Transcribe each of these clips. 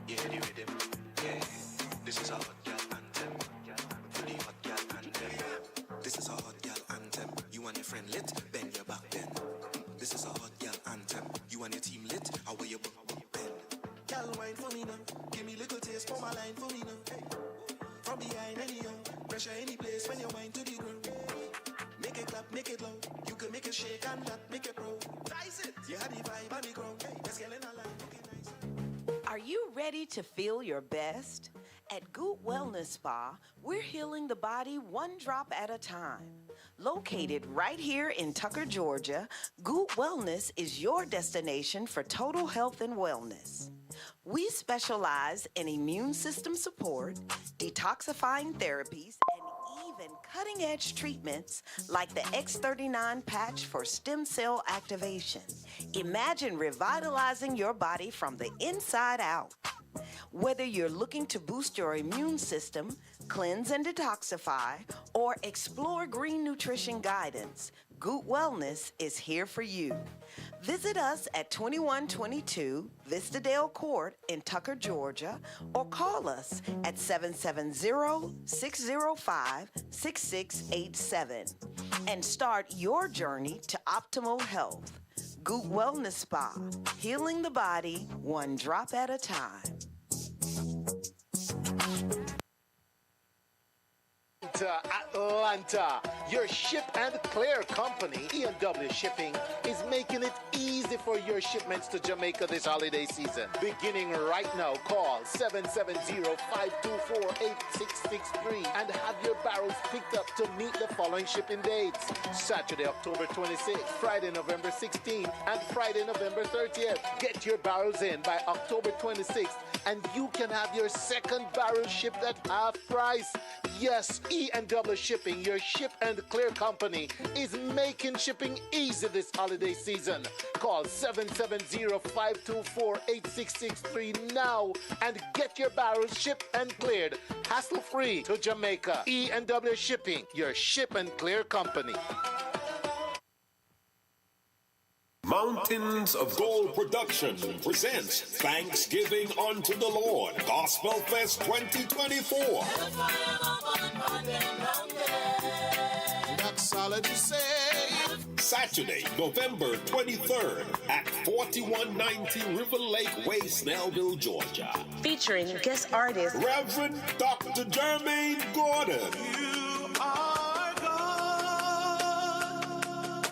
Yeah, the rhythm. Yeah, this is a hot girl anthem. For the hot girl anthem. This is a hot girl anthem. You and your friend lit, bend your back then. This is a hot girl anthem. You and your team lit, how will you bend? Girl, wine for me now. Give me little taste for my line for me now. Hey. From behind anyhow, pressure any place when you wine to the ground. Make it clap, make it low. You can make it shake and that, make it roll. Nice it. You had the vibe on the ground. Hey, let's get in a line, looking nice. Are you ready to feel your best? At Goot Wellness Spa, we're healing the body one drop at a time. Located right here in Tucker, Georgia, Goot Wellness is your destination for total health and wellness. We specialize in immune system support, detoxifying therapies, and even cutting-edge treatments like the X39 patch for stem cell activation. Imagine revitalizing your body from the inside out. Whether you're looking to boost your immune system, cleanse and detoxify, or explore green nutrition guidance, Goot Wellness is here for you. Visit us at 2122 Vistadale Court in Tucker, Georgia, or call us at 770-605-6687 and start your journey to optimal health. Goot Wellness Spa, healing the body one drop at a time. Atlanta, your ship and clear company, E&W Shipping, is making it easy for your shipments to Jamaica this holiday season. Beginning right now, call 770-524-8663 and have your barrels picked up to meet the following shipping dates: Saturday, October 26th, Friday, November 16th, and Friday, November 30th. Get your barrels in by October 26th, and you can have your second barrel shipped at half price. Yes, E&W Shipping, your ship and clear company, is making shipping easy this holiday season. Call 770-524-8663 now and get your barrels shipped and cleared hassle-free to Jamaica. E&W Shipping, your ship and clear company. Mountains of Gold Production presents Thanksgiving unto the Lord Gospel Fest 2024. Saturday, November 23rd at 4190 River Lake Way, Snellville, Georgia. Featuring guest artist Reverend Dr. Jermaine Gordon. You are God,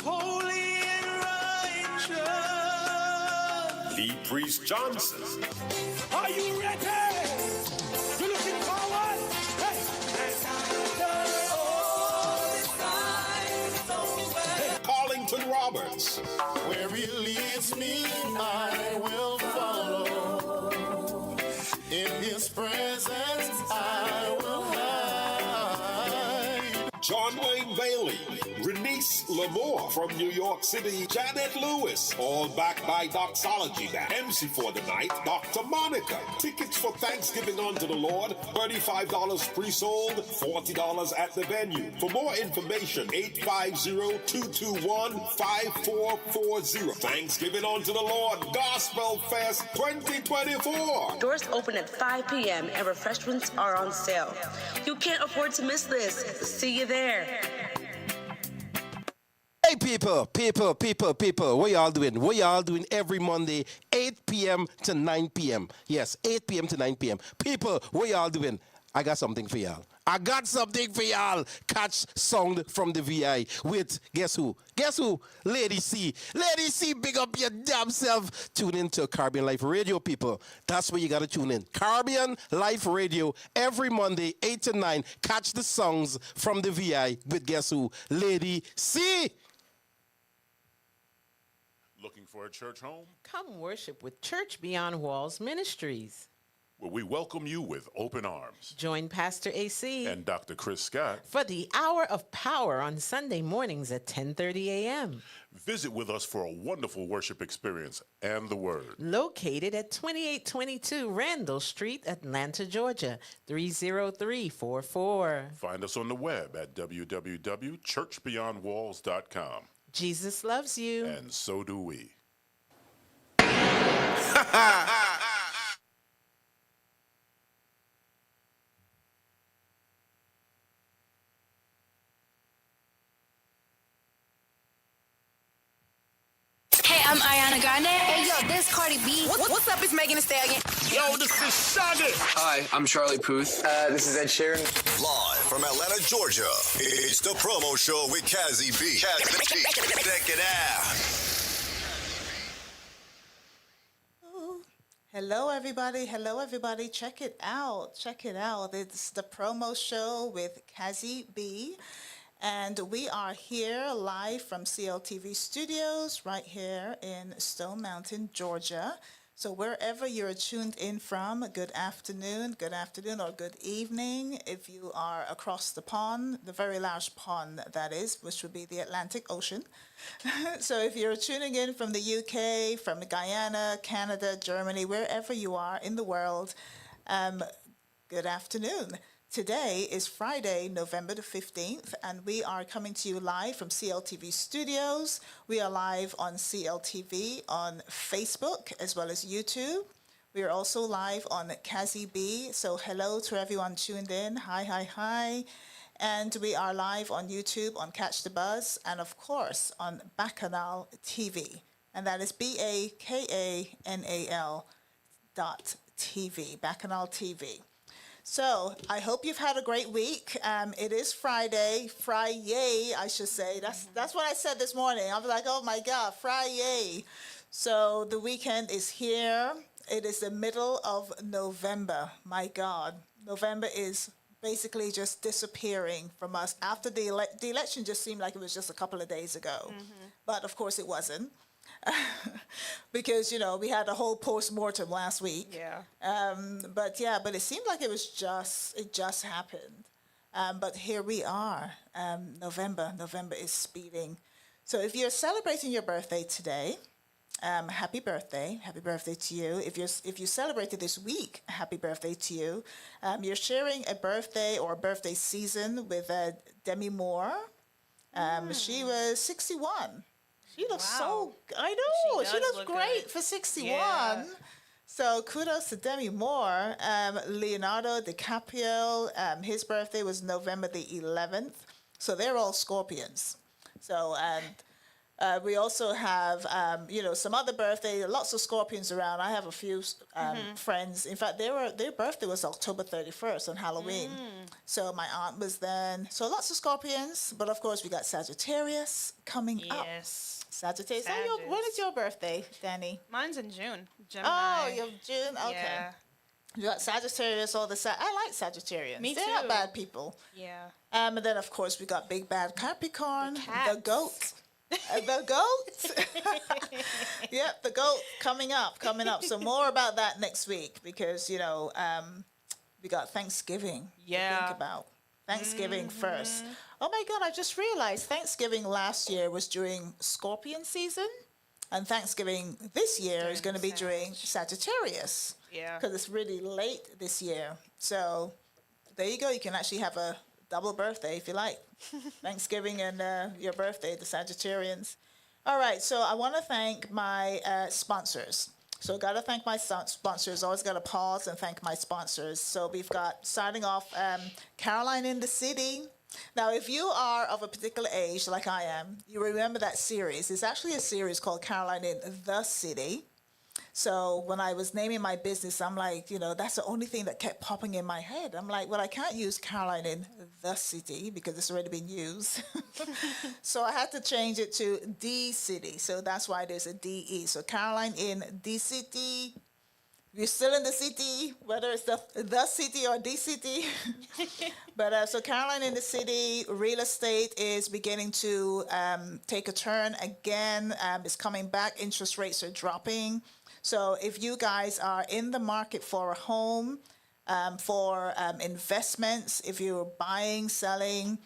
holy and righteous. Lee Priest Johnson. Are you ready? You looking forward? Hey. Carlington Roberts. Where he leads me, I will follow. In his presence, I will hide. John Wayne Bailey. Renice Lamore from New York City. Janet Lewis. All backed by Doxology Band. MC for the night, Dr. Monica. Tickets for Thanksgiving unto the Lord, $35 pre-sold, $40 at the venue. For more information, 850-221-5440. Thanksgiving unto the Lord Gospel Fest 2024. Doors open at 5 p.m. and refreshments are on sale. You can't afford to miss this. See you there. Hey people, what y'all doing? What y'all doing every Monday, 8 p.m. to 9 p.m. Yes, 8 p.m. to 9 p.m. People, what y'all doing? I got something for y'all. Catch Sound from the VI with, guess who? Lady C. Lady C, big up your damn self. Tune in to Caribbean Life Radio, people. That's where you got to tune in. Caribbean Life Radio, every Monday, 8 to 9. Catch the songs from the VI with, guess who? Lady C. Looking for a church home? Come worship with Church Beyond Walls Ministries. Well, we welcome you with open arms. Join Pastor AC And Dr. Chris Scott. for the Hour of Power on Sunday mornings at 10:30 a.m. Visit with us for a wonderful worship experience and the Word. Located at 2822 Randall Street, Atlanta, Georgia, 30344. Find us on the web at www.churchbeyondwalls.com. Jesus loves you. And so do we. Hey, I'm Ariana Grande. Hey, yo, this Cardi B. What's up? It's Megan Thee Stallion. Yo, this is Shaggy. Hi, I'm Charlie Puth. This is Ed Sheeran. Live from Atlanta, Georgia, it's the promo show with Cazzy B. Check it out. Hello, everybody. Hello, everybody. Check it out. Check it out. It's the promo show with Cazzy B. And we are here live from CLTV Studios right here in Stone Mountain, Georgia. So wherever you're tuned in from, good afternoon, or good evening. If you are across the pond, the very large pond that is, which would be the Atlantic Ocean. So if you're tuning in from the UK, from Guyana, Canada, Germany, wherever you are in the world, good afternoon. Today is Friday, November the 15th, and we are coming to you live from CLTV Studios. We are live on CLTV on Facebook as well as YouTube. We are also live on Cazzy B, so hello to everyone tuned in. Hi. And we are live on YouTube on Catch the Buzz and, of course, on Bacchanal TV. And that is BACANAL.TV, Bacchanal TV. So I hope you've had a great week. It is Friday, I should say. That's what I said this morning. I was like, oh my God, Friday. So the weekend is here. It is the middle of November. My God, November is basically just disappearing from us. After the election just seemed like it was just a couple of days ago. But of course it wasn't. Because, we had a whole post-mortem last week. Yeah. But it seemed like it just happened. But here we are. November is speeding. So if you're celebrating your birthday today, happy birthday to you. If you celebrated this week, happy birthday to you. You're sharing a birthday or a birthday season with Demi Moore. She was 61. She looks I know, she looks great good. For 61. Yeah. So kudos to Demi Moore. Leonardo DiCaprio, his birthday was November the 11th. So they're all Scorpions. So, and we also have, some other birthday, lots of Scorpions around. I have a few friends. In fact, their birthday was October 31st on Halloween. So my aunt was then. So lots of Scorpions. But of course, we got Sagittarius coming up. Yes. Sagittarius. When is your birthday, Danny? Mine's in June. Gemini. Oh, you're June? Okay. Yeah. You got Sagittarius, all the I like Sagittarians. Me They're too. not bad people. Yeah. And then, of course, we got Big Bad Capricorn, the goat. The goat. Yep, the goat coming up. So more about that next week because, we got Thanksgiving to think about. Thanksgiving first. Oh my God, I just realized Thanksgiving last year was during Scorpion season, and Thanksgiving this year is going to be during Sagittarius. Yeah. Because it's really late this year. So there you go. You can actually have a double birthday if you like. Thanksgiving and your birthday, the Sagittarians. All right, so I want to thank my sponsors. So got to thank my sponsors. Always got to pause and thank my sponsors. So we've got, starting off, Caroline in the City. Now, if you are of a particular age, like I am, you remember that series. It's actually a series called Caroline in the City. So when I was naming my business, I'm like, that's the only thing that kept popping in my head. I'm like, well, I can't use Caroline in the City because it's already been used. So I had to change it to D City. So that's why there's a DE. So Caroline in D City. You're still in the city, whether it's the city or D City. But so Caroline in the City, real estate is beginning to take a turn again. It's coming back. Interest rates are dropping. So if you guys are in the market for a home, for investments, if you're buying, selling,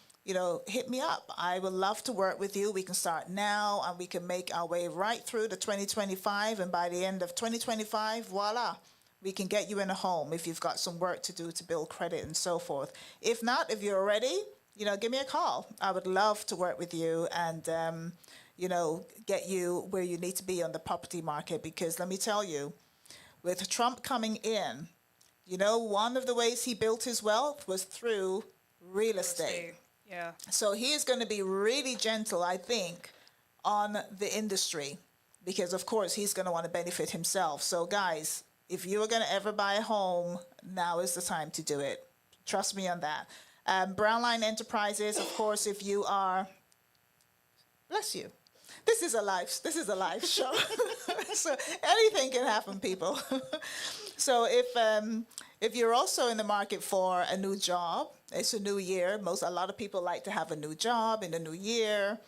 hit me up. I would love to work with you. We can start now and we can make our way right through to 2025. And by the end of 2025, voila, we can get you in a home if you've got some work to do to build credit and so forth. If not, if you're ready, give me a call. I would love to work with you and, get you where you need to be on the property market. Because let me tell you, with Trump coming in, one of the ways he built his wealth was through real estate. Yeah. So he is going to be really gentle, I think, on the industry, because of course he's going to want to benefit himself. So guys, if you are going to ever buy a home, now is the time to do it. Trust me on that. Brownline Enterprises, of course, if you are, bless you. This is a live show. So anything can happen, people. So if you're also in the market for a new job, it's a new year. A lot of people like to have a new job in the new year.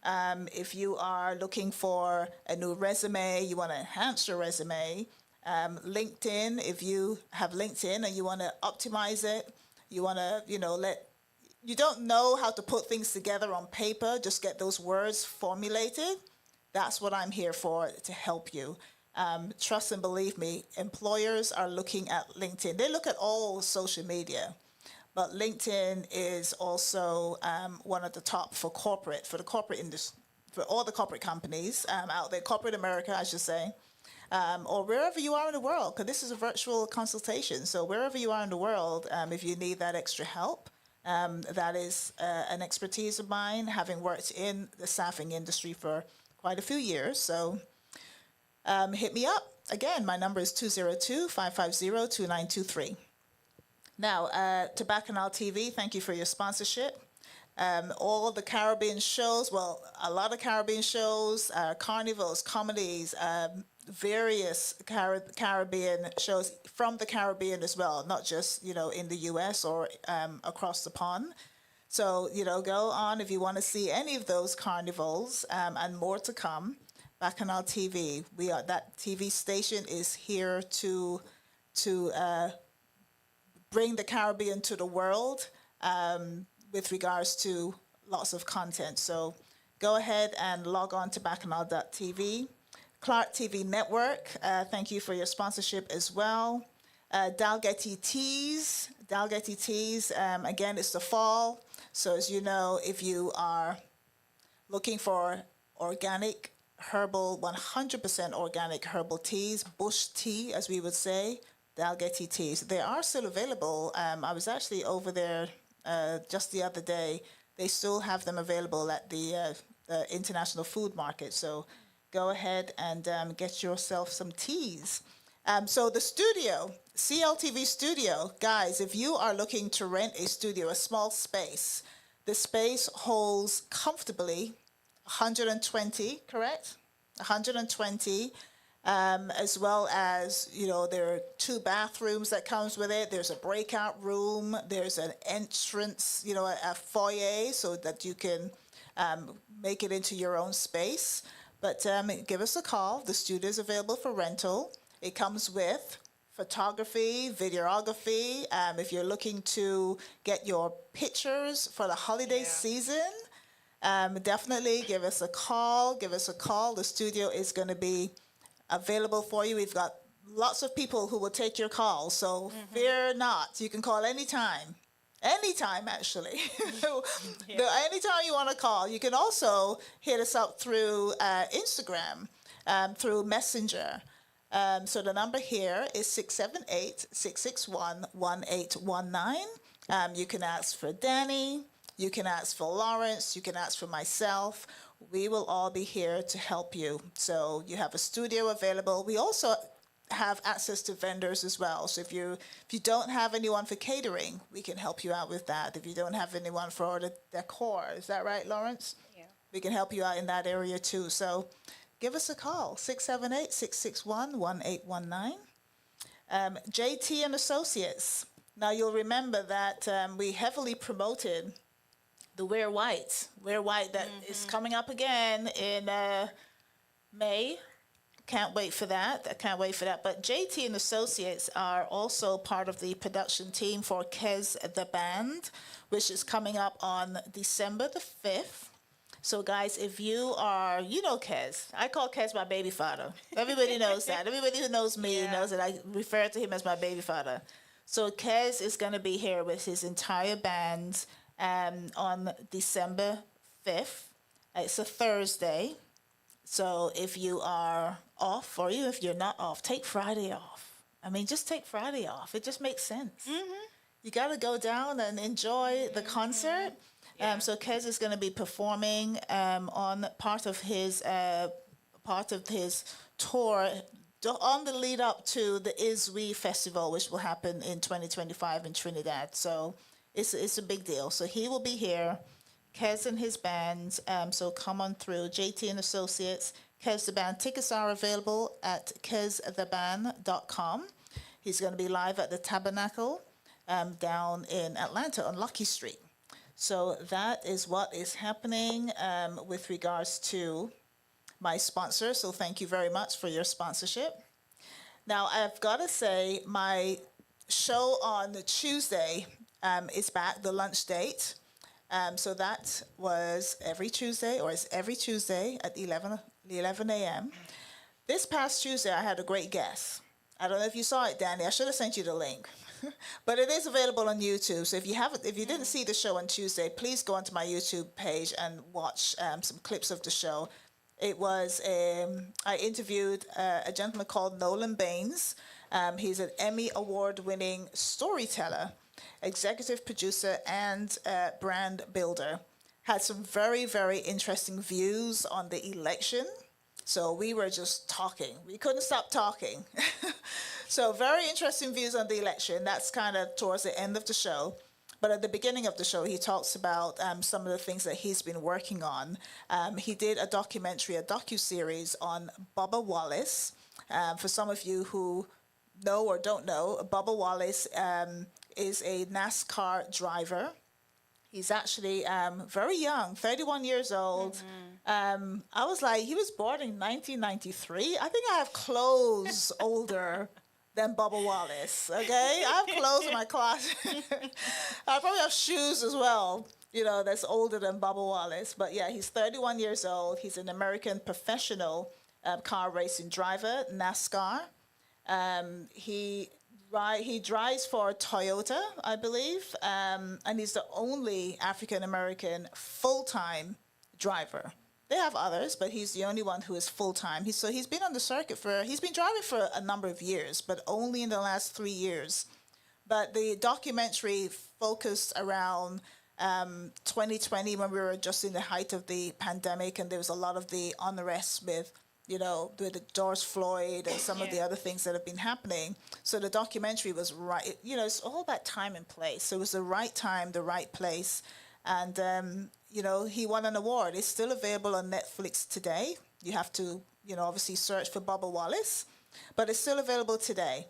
If you are looking for a new resume, you want to enhance your resume. LinkedIn, if you have LinkedIn and you want to optimize it, you want to, you don't know how to put things together on paper, just get those words formulated. That's what I'm here for, to help you. Trust and believe me, employers are looking at LinkedIn. They look at all social media, but LinkedIn is also one of the top for the corporate industry, for all the corporate companies out there, corporate America, I should say. Or wherever you are in the world, because this is a virtual consultation. So wherever you are in the world, if you need that extra help, that is an expertise of mine, having worked in the staffing industry for quite a few years. So hit me up. Again, my number is 202-550-2923. Now, to Bacchanal TV, thank you for your sponsorship. All the Caribbean shows, well, a lot of Caribbean shows, carnivals, comedies, various Caribbean shows from the Caribbean as well, not just, in the U.S. or across the pond. So, go on if you want to see any of those carnivals and more to come. Bacchanal TV, that TV station is here to bring the Caribbean to the world with regards to lots of content. So go ahead and log on to bacchanal.tv. Clark TV Network, thank you for your sponsorship as well. Dalgety Teas, again, it's the fall. So as you know, if you are looking for organic, herbal, 100% organic herbal teas, bush tea, as we would say, Dalgety Teas. They are still available. I was actually over there just the other day. They still have them available at the International Food Market. So go ahead and get yourself some teas. So the studio, CLTV Studio, guys, if you are looking to rent a studio, a small space, the space holds comfortably 120, correct? 120, as well as, there are 2 bathrooms that comes with it. There's a breakout room. There's an entrance, a foyer so that you can make it into your own space. But give us a call. The studio is available for rental. It comes with photography, videography. If you're looking to get your pictures for the holiday season, definitely give us a call. The studio is going to be available for you. We've got lots of people who will take your call, so fear not. You can call anytime. Anytime, actually. Anytime you want to call. You can also hit us up through Instagram, through Messenger. So the number here is 678-661-1819. You can ask for Danny. You can ask for Lawrence. You can ask for myself. We will all be here to help you. So you have a studio available. We also have access to vendors as well. So if you don't have anyone for catering, we can help you out with that. If you don't have anyone for the decor, is that right, Lawrence? Yeah. We can help you out in that area too. So give us a call, 678-661-1819. JT and Associates. Now you'll remember that we heavily promoted the Wear White. Wear White that is coming up again in May. Can't wait for that. But JT and Associates are also part of the production team for Cazzy the Band, which is coming up on December the 5th. So, guys, if you are, Cazzy. I call Cazzy my baby father. Everybody knows that. Everybody who knows me knows that I refer to him as my baby father. So, Cazzy is going to be here with his entire band on December 5th. It's a Thursday. So if you are off, or even if you're not off, take Friday off. I mean, just take Friday off. It just makes sense. You got to go down and enjoy the concert. So Kez is going to be performing on part of his tour on the lead up to the ISWE Festival, which will happen in 2025 in Trinidad. So it's a big deal. So he will be here, Kez and his band. So come on through, JT and Associates, Kez the Band. Tickets are available at keztheband.com. He's going to be live at the Tabernacle down in Atlanta on Lucky Street. So that is what is happening with regards to my sponsor. So thank you very much for your sponsorship. Now, I've got to say, my show on Tuesday is back, the lunch date. So that was every Tuesday, or is every Tuesday at 11 a.m. This past Tuesday, I had a great guest. I don't know if you saw it, Danny. I should have sent you the link. But it is available on YouTube. So if you didn't see the show on Tuesday, please go onto my YouTube page and watch some clips of the show. It was, I interviewed a gentleman called Nolan Baines. He's an Emmy Award-winning storyteller, executive producer, and brand builder. Had some very, very interesting views on the election. So we were just talking. We couldn't stop talking. So very interesting views on the election. That's kind of towards the end of the show. But at the beginning of the show, he talks about some of the things that he's been working on. He did a docuseries on Bubba Wallace. For some of you who know or don't know, Bubba Wallace is a NASCAR driver. He's actually very young, 31 years old. I was like, he was born in 1993. I think I have clothes older than Bubba Wallace, okay? I have clothes in my closet. I probably have shoes as well, that's older than Bubba Wallace. But yeah, he's 31 years old. He's an American professional car racing driver, NASCAR. He drives for Toyota, I believe, and he's the only African-American full-time driver. They have others, but he's the only one who is full-time. He's been on the circuit he's been driving for a number of years, but only in the last 3 years. But the documentary focused around 2020, when we were just in the height of the pandemic, and there was a lot of the unrest with the George Floyd and some of the other things that have been happening. So the documentary was right. It's all about time and place. So it was the right time, the right place. And, he won an award. It's still available on Netflix today. You have to, obviously search for Bubba Wallace. But it's still available today.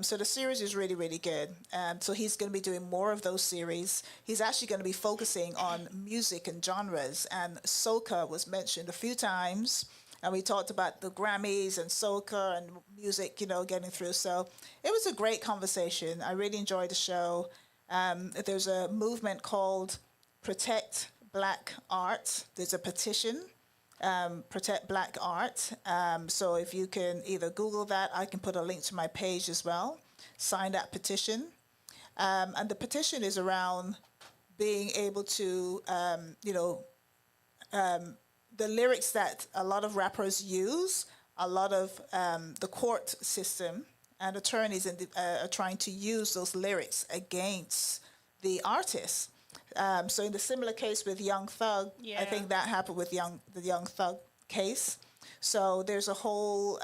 So the series is really, really good. So he's going to be doing more of those series. He's actually going to be focusing on music and genres. And soca was mentioned a few times. And we talked about the Grammys and soca and music, getting through. So it was a great conversation. I really enjoyed the show. There's a movement called Protect Black Art. There's a petition, Protect Black Art. So if you can either Google that, I can put a link to my page as well. Sign that petition. And the petition is around being able to, the lyrics that a lot of rappers use, a lot of the court system and attorneys are trying to use those lyrics against the artists. So in the similar case with Young Thug, I think that happened with the Young Thug case. So there's a whole,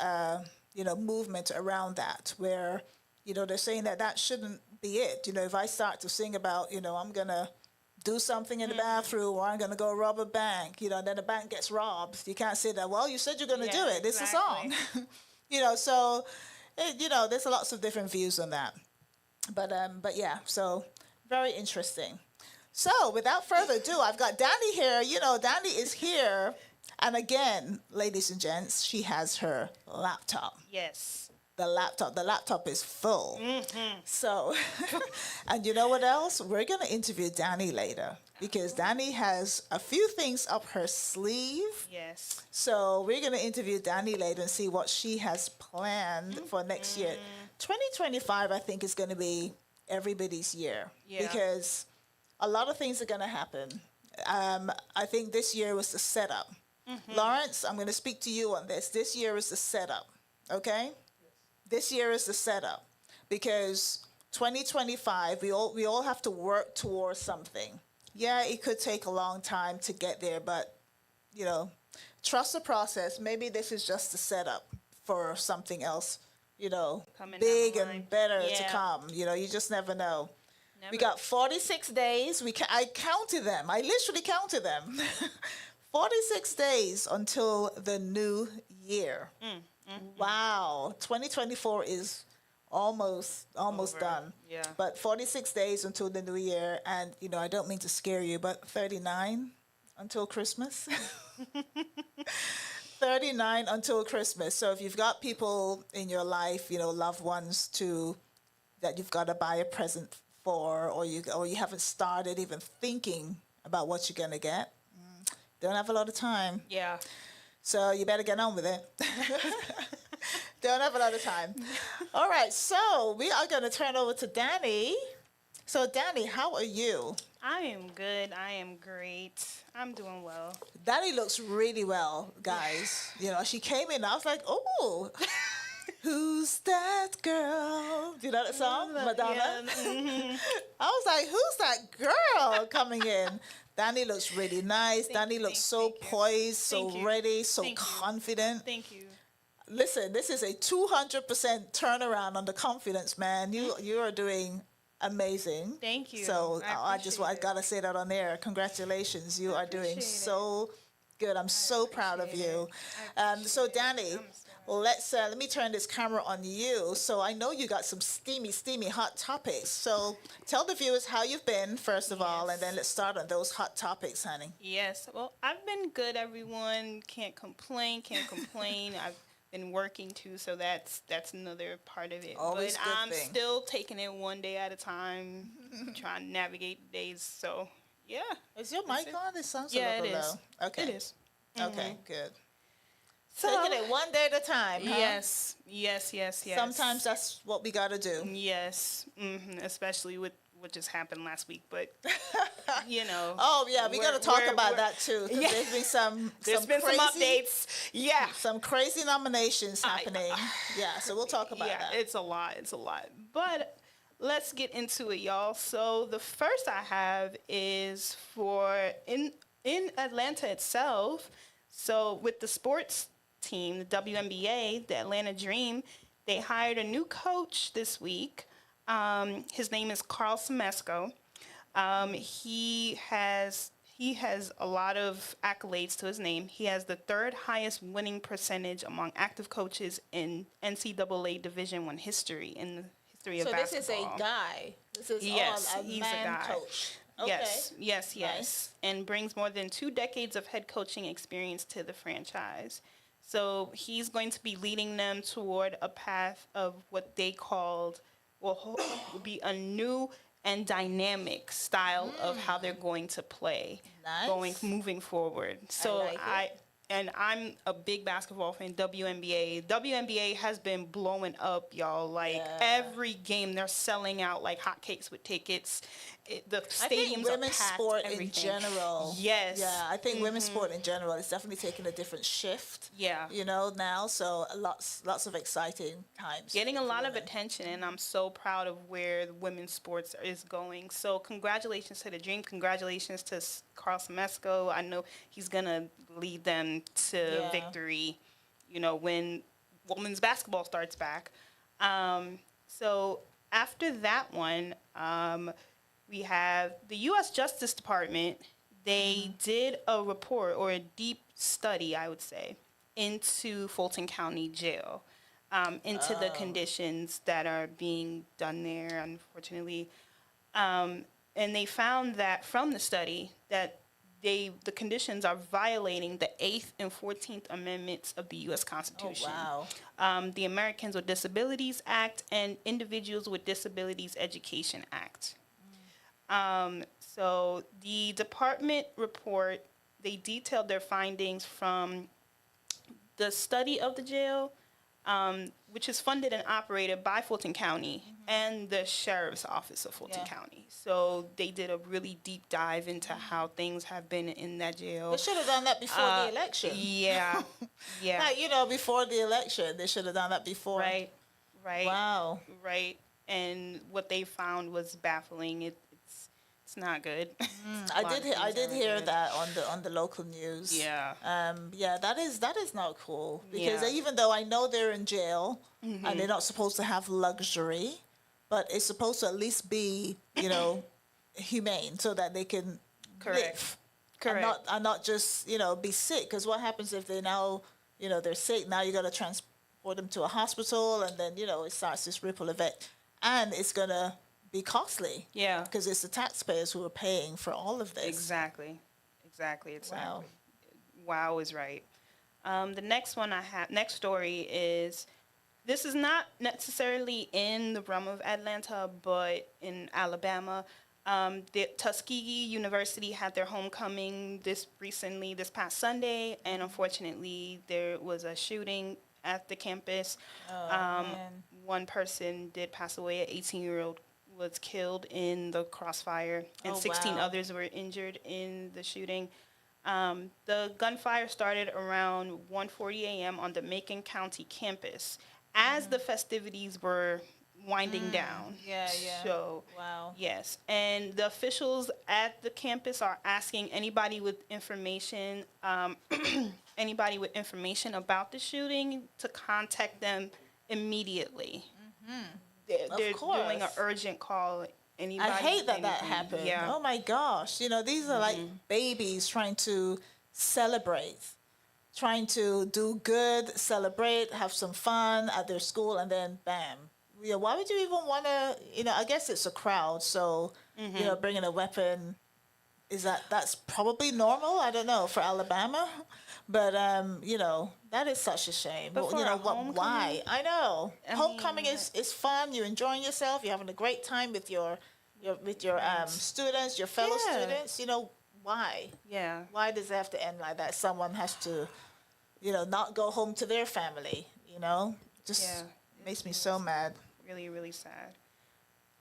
movement around that where, they're saying that shouldn't be it. If I start to sing about, I'm going to do something in the bathroom, or I'm going to go rob a bank, and then the bank gets robbed. You can't say that, well, you said you're going to do it. It's a song. So, there's lots of different views on that. But yeah, so very interesting. So without further ado, I've got Danny here. Danny is here. And again, ladies and gents, she has her laptop. Yes. The laptop is full. So, and you know what else? We're going to interview Danny later because Danny has a few things up her sleeve. Yes. So we're going to interview Danny later and see what she has planned for next year. 2025, I think, is going to be everybody's year because a lot of things are going to happen. I think this year was the setup. Lawrence, I'm going to speak to you on this. This year is the setup, okay? This year is the setup because 2025, we all have to work towards something. Yeah, it could take a long time to get there, but, you know, trust the process. Maybe this is just the setup for something else, you know, big and better to come. You know, you just never know. We got 46 days. I counted them. I literally counted them. 46 days until the new year. Wow. 2024 is almost done. Yeah. But 46 days until the new year. And, you know, I don't mean to scare you, but 39 until Christmas. 39 until Christmas. So if you've got people in your life, you know, loved ones that you've got to buy a present for, or you haven't started even thinking about what you're going to get, don't have a lot of time. Yeah. So you better get on with it. Don't have a lot of time. All right, so we are going to turn over to Danny. So Danny, how are you? I am good. I am great. I'm doing well. Danny looks really well, guys. You know, she came in, I was like, oh, who's that girl? Do you know that song, Madonna? Yeah. I was like, who's that girl coming in? Danny looks really nice. Danny looks so poised, so ready, so confident. Thank you. Listen, this is a 200% turnaround on the confidence, man. You are doing amazing. Thank you. So I gotta say that on air. Congratulations, you are doing so good. I'm so proud of you. So Danny, let me turn this camera on you. So I know you got some steamy hot topics. So tell the viewers how you've been first of all, and then let's start on those hot topics, honey. Yes. Well, I've been good, everyone. Can't complain. I've been working too, so that's another part of it. Always but good I'm thing. still taking it one day at a time, trying to navigate days. So yeah. Is your mic on? It sounds a Yeah, little it is. low. Okay. It is. Okay, good. So, taking it one day at a time, huh? Yes. Sometimes that's what we gotta do. Yes. Especially with what just happened last week, but you know. Oh yeah, we gotta talk about that too. 'Cause Yeah. There's been some some updates. Yeah. Some crazy nominations happening. Yeah, so we'll talk about that. It's a lot. But let's get into it, y'all. So the first I have is for in Atlanta itself. So with the sports team, the WNBA, the Atlanta Dream, they hired a new coach this week. His name is Carl Semesco. He has a lot of accolades to his name. He has the third highest winning percentage among active coaches in NCAA Division I history in the history of basketball. So this is a guy. This is Yes, all he's man a guy. coach. Okay. Yes. Nice. And brings more than 2 decades of head coaching experience to the franchise. So he's going to be leading them toward a path of what they called will be a new and dynamic style of how they're going to play moving forward. So I'm a big basketball fan. WNBA has been blowing up, y'all. Like every game, they're selling out like hotcakes with tickets. The stadiums I think women's are packed, sport everything. in general. Yes. Yeah, I think women's sport in general is definitely taking a different shift. Yeah. You know, now, so lots of exciting times. Getting a lot of attention, and I'm so proud of where the women's sports is going. So congratulations to the Dream. Congratulations to Carl Semesco. I know he's going to lead them to victory, you know, when women's basketball starts back. So after that one, we have the U.S. Justice Department. They did a report, or a deep study, I would say, into Fulton County Jail, into the conditions that are being done there, unfortunately. And they found that from the study that the conditions are violating the 8th and 14th Amendments of the U.S. Constitution. Oh, wow. The Americans with Disabilities Act and Individuals with Disabilities Education Act. So the department report, they detailed their findings from the study of the jail, which is funded and operated by Fulton County and the Sheriff's Office of Fulton County. So they did a really deep dive into how things have been in that jail. They should have done that before the election. Yeah, yeah. Like, before the election, they should have done that before. Right. Wow. Right. And what they found was baffling. It's not good. I did hear that on the local news. Yeah. That is not cool, because even though I know they're in jail and they're not supposed to have luxury, but it's supposed to at least be, humane, so that they can live. Correct. And not just, be sick. Because what happens if they now, they're sick? Now you got to transport them to a hospital, and then, it starts this ripple effect. And it's going to be costly. Yeah. Because it's the taxpayers who are paying for all of this. Exactly. Wow is right. The next one next story is, this is not necessarily in the realm of Atlanta, but in Alabama. The Tuskegee University had their homecoming this past Sunday, and unfortunately there was a shooting at the campus. One person did pass away. An 18-year-old was killed in the crossfire, and 16 others were injured in the shooting. The gunfire started around 1:40 a.m. on the Macon County campus as the festivities were winding down. Yeah. So, wow. Yes. And the officials at the campus are asking anybody with information, about the shooting to contact them immediately. They're doing an urgent call. Anybody, I hate that happened. Yeah. Oh my gosh. These are like babies trying to celebrate, trying to do good, celebrate, have some fun at their school, and then bam. Why would you even want to, I guess it's a crowd, so, bringing a weapon, that's probably normal? I don't know, for Alabama. But, that is such a shame. But for a why? I know. Homecoming is fun. You're enjoying yourself. You're having a great time with your students, your fellow students. Why? Yeah. Why does it have to end like that? Someone has to, not go home to their family, Just makes me so mad. Really, really sad.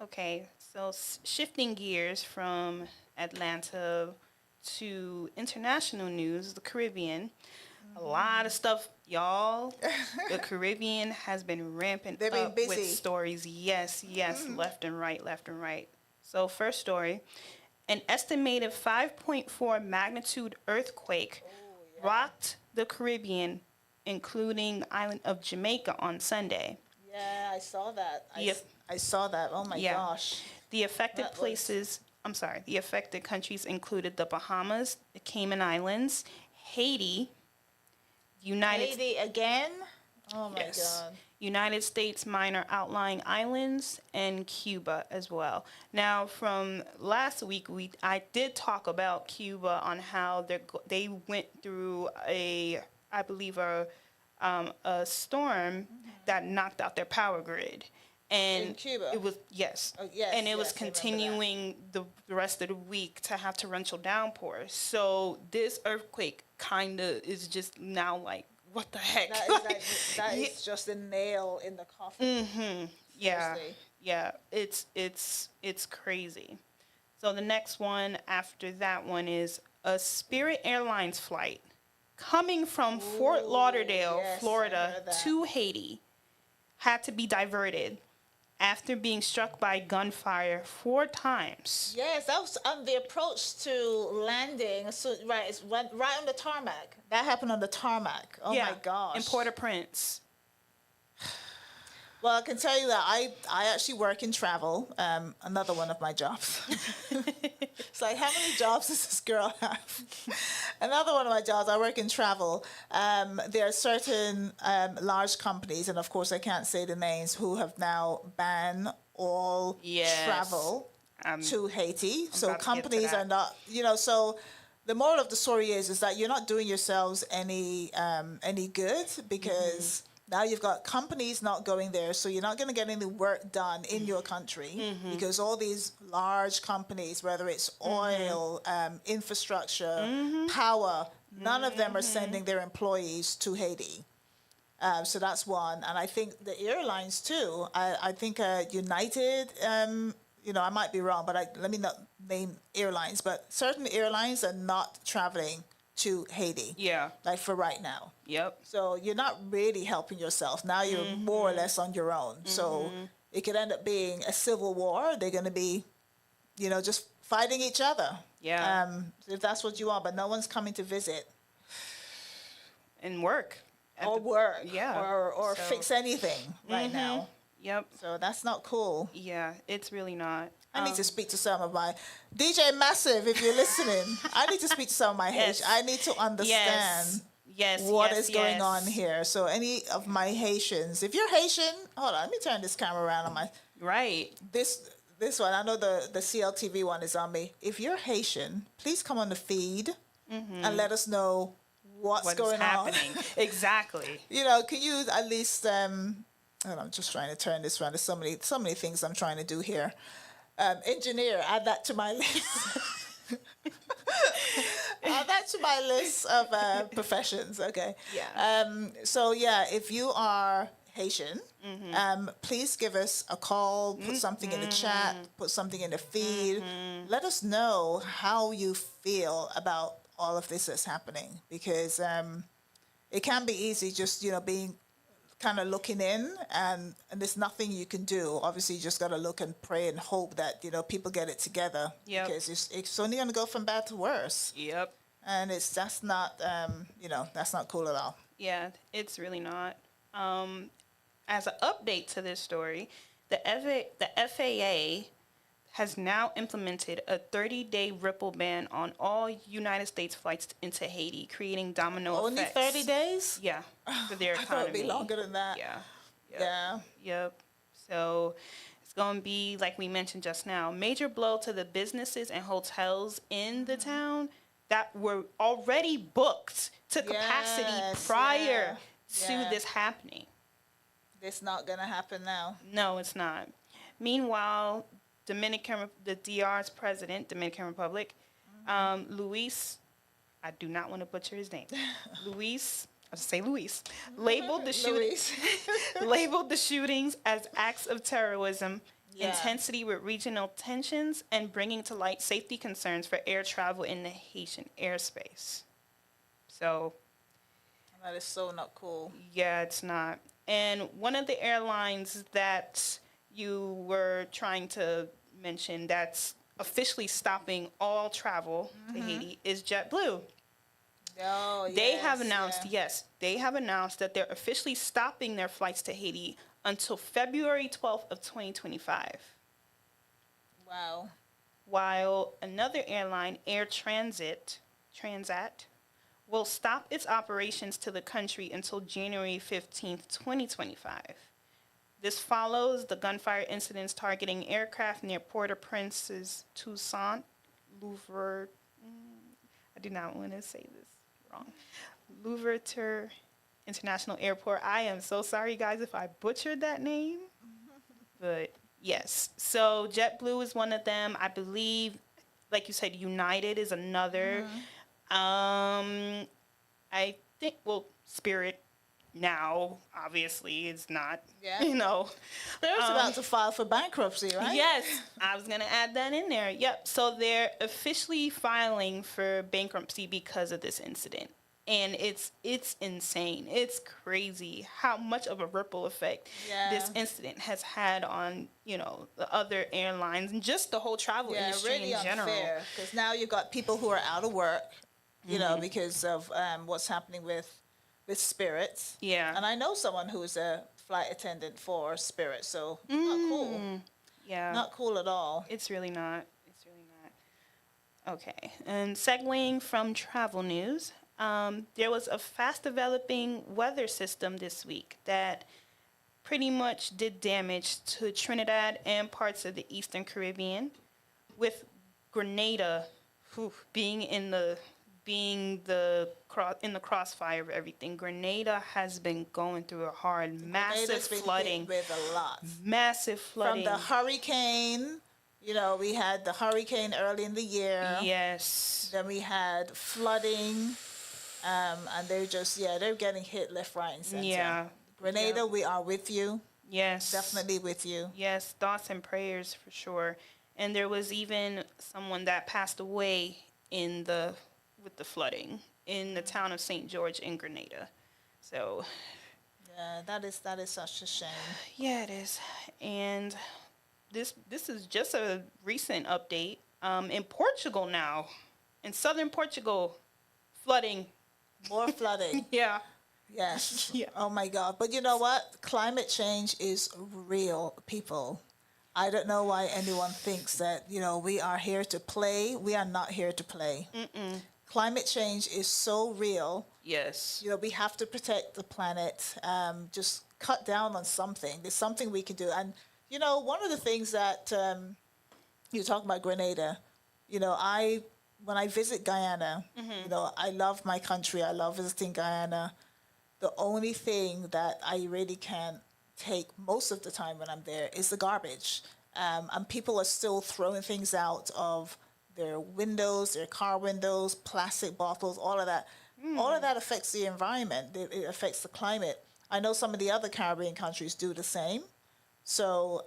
Okay, so shifting gears from Atlanta to international news, the Caribbean. A lot of stuff, y'all. The Caribbean has been ramping up with stories. Yes, left and right. So first story, an estimated 5.4 magnitude earthquake rocked the Caribbean, including the island of Jamaica on Sunday. Yeah, I saw that. I saw that. Oh my gosh. The affected the affected countries included the Bahamas, the Cayman Islands, Haiti, Haiti again? Oh my God. United States minor outlying islands, and Cuba as well. Now, from last week, I did talk about Cuba on how they went through a storm that knocked out their power grid. And in Cuba? It was, and it was continuing the rest of the week to have torrential downpours. So this earthquake kind of is just now like, what the heck? That is just a nail in the coffin. Mm-hmm. Yeah. It's crazy. So the next one after that one is a Spirit Airlines flight coming from Fort Lauderdale, Florida to Haiti had to be diverted after being struck by gunfire 4 times. Yes, that was on the approach to landing. So it went right on the tarmac. That happened on the tarmac. Oh my gosh. In Port-au-Prince. Well, I can tell you that I actually work in travel. Another one of my jobs. It's like, how many jobs does this girl have? Another one of my jobs, I work in travel. There are certain large companies, and of course I can't say the names, who have now banned all travel to Haiti. So companies are not, so the moral of the story is that you're not doing yourselves any good, because now you've got companies not going there, so you're not going to get any work done in your country, because all these large companies, whether it's oil, infrastructure, power, none of them are sending their employees to Haiti. So that's one. And I think the airlines too. I think United, I might be wrong, but let me not name airlines, but certain airlines are not traveling to Haiti. Yeah. Like for right now. Yep. So you're not really helping yourself. Now you're more or less on your own. So it could end up being a civil war. They're going to be, just fighting each other. Yeah. If that's what you want, but no one's coming to visit. And work. Or work. Yeah. Or fix anything right now. Yep. So that's not cool. Yeah, it's really not. I need to speak to some of my DJ Massive, if you're listening. I need to speak to some of my Haitian. I need to understand what is going on here. So any of my Haitians, if you're Haitian, hold on, let me turn this camera around on my this one. I know the CLTV one is on me. If you're Haitian, please come on the feed and let us know what's going happening. on. Exactly. Can you at least I'm just trying to turn this around. There's so many things I'm trying to do here. Engineer, add that to my list. Add that to my list of professions. Okay. Yeah. So if you are Haitian, please give us a call. Put something in the chat. Put something in the feed. Let us know how you feel about all of this that's happening, because it can be easy just being kind of looking in, and there's nothing you can do. Obviously, you just got to look and pray and hope that people get it together. Yep. Because it's only going to go from bad to worse. Yep. And that's not that's not cool at all. Yeah, it's really not. As an update to this story, the FAA has now implemented a 30-day ripple ban on all United States flights into Haiti, creating domino effects. Only 30 days? Yeah, for their I economy. thought it'd be longer than that. Yeah. Yeah. Yep. So it's going to be, like we mentioned just now, major blow to the businesses and hotels in the town that were already booked to capacity prior to this happening. It's not going to happen now. No, it's not. Meanwhile, the DR's president, Dominican Republic, Luis, I do not want to butcher his name. Luis, labeled the shootings as acts of terrorism, intensity with regional tensions, and bringing to light safety concerns for air travel in the Haitian airspace. So that is so not cool. Yeah, it's not. And one of the airlines that you were trying to mention that's officially stopping all travel to Haiti is JetBlue. Oh, they have announced that they're officially stopping their flights to Haiti until February 12th of 2025. Wow. While another airline, Air Transat, will stop its operations to the country until January 15th, 2025. This follows the gunfire incidents targeting aircraft near Port-au-Prince's Toussaint Louverture. I do not want to say this wrong. Louverture International Airport. I am so sorry, guys, if I butchered that name. But yes, so JetBlue is one of them. I believe, like you said, United is another. I think, Spirit now, obviously, is not, Spirit's about to file for bankruptcy, right? Yes, I was going to add that in there. Yep, so they're officially filing for bankruptcy because of this incident. And it's insane. It's crazy how much of a ripple effect this incident has had on, the other airlines and just the whole travel industry really in general. Because now you've got people who are out of work, because of what's happening with Spirit. Yeah. And I know someone who is a flight attendant for Spirit, so not cool. Yeah. Not cool at all. It's really not. Okay. And segueing from travel news, there was a fast-developing weather system this week that pretty much did damage to Trinidad and parts of the Eastern Caribbean, with Grenada being in the crossfire of everything. Grenada has been going through massive flooding. With a lot. Massive flooding. From the hurricane, we had the hurricane early in the year. Yes. Then we had flooding. And they're just, they're getting hit left, right, and center. Yeah. Grenada, we are with you. Yes. Definitely with you. Yes, thoughts and prayers for sure. And there was even someone that passed away with the flooding in the town of St. George in Grenada. So yeah, that is such a shame. Yeah, it is. And this is just a recent update. In Portugal now, in southern Portugal, flooding. More flooding. Yeah. Yes. Yeah. Oh my God. But you know what? Climate change is real, people. I don't know why anyone thinks that, we are here to play. We are not here to play. Mm-mm. Climate change is so real. Yes. We have to protect the planet. Just cut down on something. There's something we can do. And, one of the things that you talk about Grenada, when I visit Guyana, I love my country. I love visiting Guyana. The only thing that I really can't take most of the time when I'm there is the garbage. And people are still throwing things out of their windows, their car windows, plastic bottles, all of that. All of that affects the environment. It affects the climate. I know some of the other Caribbean countries do the same. So,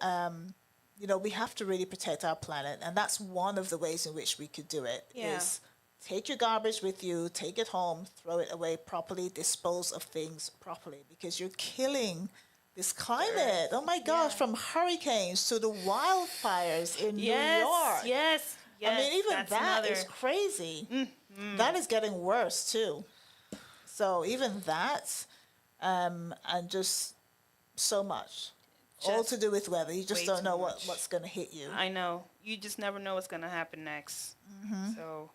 we have to really protect our planet. And that's one of the ways in which we could do it, is take your garbage with you, take it home, throw it away properly, dispose of things properly, because you're killing this climate. Oh my gosh, from hurricanes to the wildfires in New York. Yes. I mean, even that is crazy. That is getting worse too. So even that, and just so much. All to do with weather. You just don't know what's going to hit you. I know. You just never know what's going to happen next. So,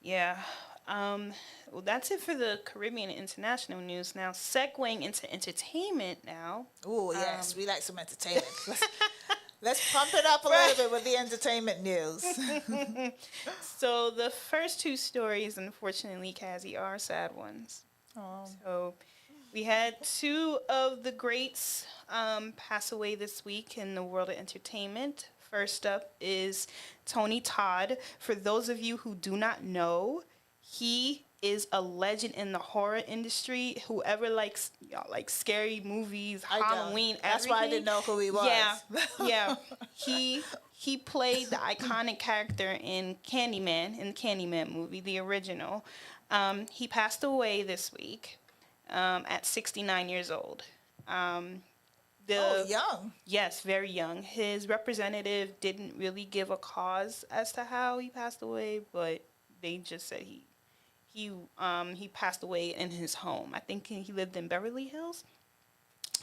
yeah. Well, that's it for the Caribbean and international news. Now, segueing into entertainment now. Oh, yes. We like some entertainment. Let's pump it up a little bit with the entertainment news. So the first two stories, unfortunately, Cazzy, are sad ones. Oh. So we had two of the greats pass away this week in the world of entertainment. First up is Tony Todd. For those of you who do not know, he is a legend in the horror industry. Whoever likes scary movies, Halloween, that's why I didn't know who he was. Yeah. He played the iconic character in the Candyman movie, the original. He passed away this week at 69 years old. Young. Yes, very young. His representative didn't really give a cause as to how he passed away, but they just said he passed away in his home. I think he lived in Beverly Hills.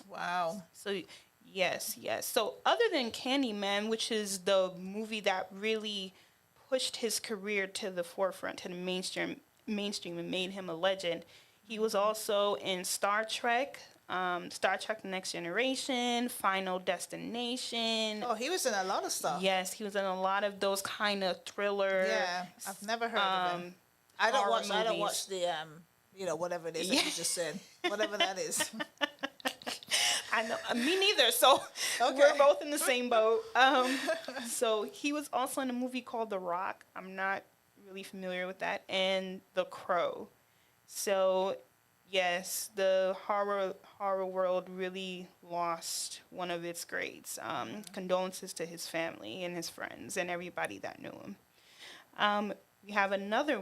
Wow. So yes. So other than Candyman, which is the movie that really pushed his career to the forefront, to the mainstream and made him a legend, he was also in Star Trek, The Next Generation, Final Destination. Oh, he was in a lot of stuff. Yes, he was in a lot of those kind of thriller. Yeah, I've never heard of him. I don't watch the whatever it is that you just said. Whatever that is. I know, me neither. So we're both in the same boat. So he was also in a movie called The Rock. I'm not really familiar with that, and The Crow. So yes, the horror world really lost one of its greats. Condolences to his family and his friends and everybody that knew him. We have another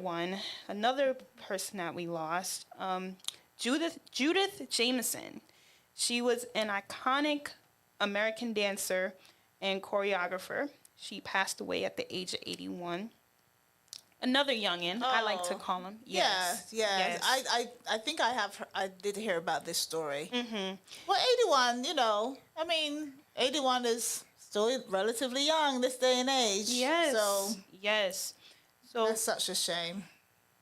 person that we lost, Judith Jamison. She was an iconic American dancer and choreographer. She passed away at the age of 81. Another youngin, I like to call him. Yes. Yeah. I think I did hear about this story. Mm-hmm. Well, 81, 81 is still relatively young this day and age. Yes. So that's such a shame.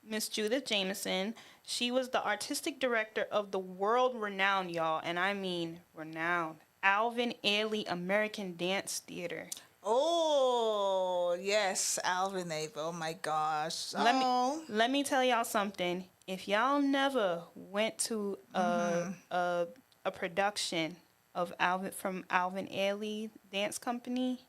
Miss Judith Jamison, she was the artistic director of the world-renowned, y'all, and I mean renowned, Alvin Ailey American Dance Theater. Oh, yes, Alvin Ailey. Oh, my gosh. Let me tell y'all something. If y'all never went to a production of Alvin Ailey Dance Company,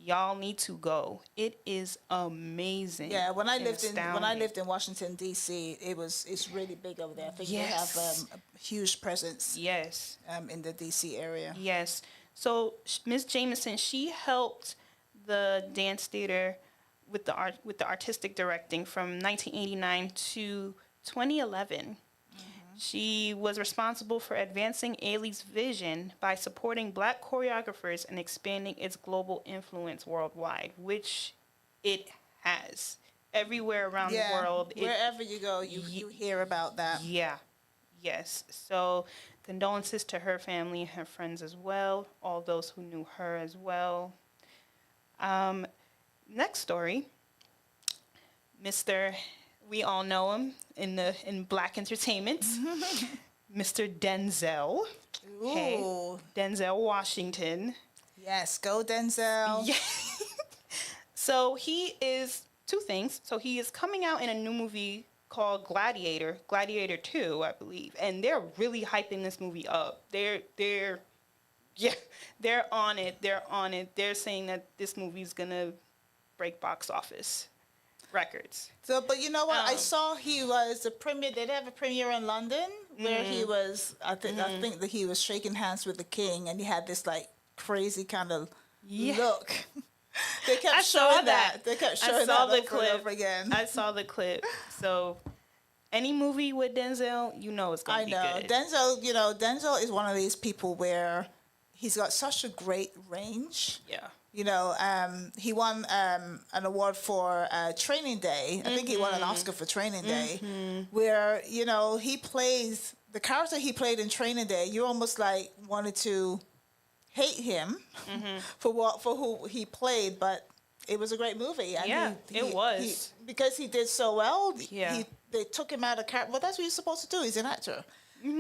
Y'all need to go. It is amazing. Yeah, when I and lived astounding. in Washington D.C., it's really big over there. I think they have a huge presence. Yes. In the D.C. area. Yes. So Miss Jameson, she helped the dance theater with the artistic directing from 1989 to 2011. She was responsible for advancing Ailey's vision by supporting Black choreographers and expanding its global influence worldwide, which it has. Everywhere around the world. Wherever you go, you hear about that. Yeah. Yes. So condolences to her family and her friends as well, all those who knew her as well. Next story. We all know him in Black entertainment. Mr. Denzel. Ooh. Okay. Denzel Washington. Yes, go Denzel. Yeah. So he is two things. So he is coming out in a new movie called Gladiator 2, I believe. And they're really hyping this movie up. They're on it. They're saying that this movie's going to break box office records. So, but you know what? I saw he was the premiere. They have a premiere in London where he was. I think that he was shaking hands with the king, and he had this like crazy kind of look. They kept showing that. They kept showing that over and over again. I saw the clip. So, any movie with Denzel, you know it's gonna be good. Denzel. You know, Denzel is one of these people where he's got such a great range. Yeah. You know, he won an award for Training Day. I think he won an Oscar for Training Day, where, you know, he plays the character he played in Training Day. You almost like wanted to hate him for who he played, but it was a great movie. And it was. Because he did so well. Yeah. They took him out of character. Well, that's what you're supposed to do. He's an actor.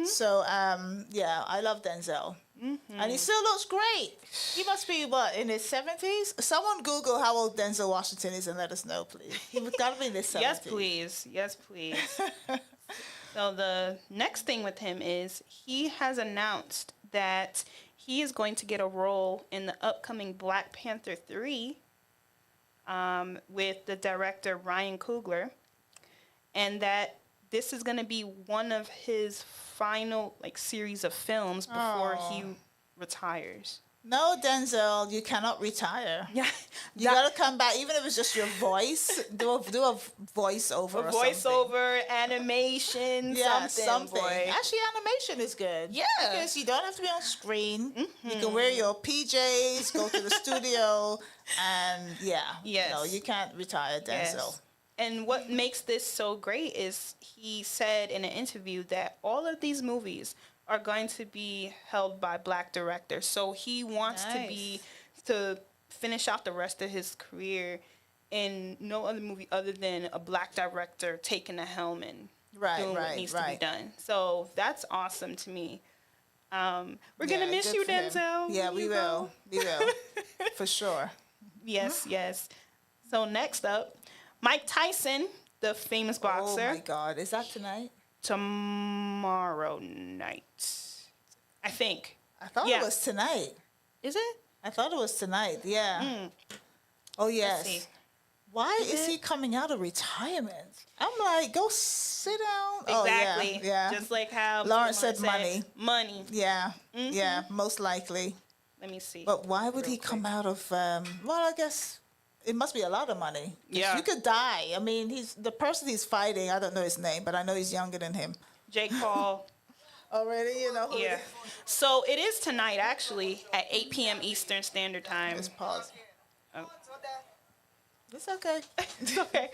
So, I love Denzel. And he still looks great. He must be, what, in his 70s? Someone Google how old Denzel Washington is and let us know, please. He's got to be in his 70s. Yes, please. Yes, please. So the next thing with him is he has announced that he is going to get a role in the upcoming Black Panther 3 with the director Ryan Coogler. And that this is going to be one of his final series of films before he retires. No, Denzel, you cannot retire. Yeah, you gotta come back, even if it's just your voice. Do a voiceover. Animation. Yeah, something. Boy. Actually, animation is good. Yeah, because you don't have to be on screen. You can wear your PJs, go to the studio, and you can't retire, Denzel. Yes. And what makes this so great is he said in an interview that all of these movies are going to be held by Black directors. So he wants to finish out the rest of his career in no other movie other than a Black director taking the helm and doing what needs to be done. So that's awesome to me. We're going to miss you, Denzel. Yeah, we will. We will. For sure. Yes, yes. So next up, Mike Tyson, the famous boxer. Oh my God, is that tonight? Tomorrow night, I think. I thought it was tonight. Is it? I thought it was tonight. Yeah. Oh yes. Why is he coming out of retirement? I'm like, go sit down. Exactly. Oh, yeah. Just like how Lawrence said money. Money. Yeah. Yeah. Most likely. Let me see. But why would he come out of? Well, I guess. It must be a lot of money. Yeah. You could die. I mean, he's the person he's fighting. I don't know his name, but I know he's younger than him. Jake Paul. Already, you know. Yeah. So it is tonight, actually, at 8 p.m. Eastern Standard Time. Just pause. Oh. It's okay. It's okay.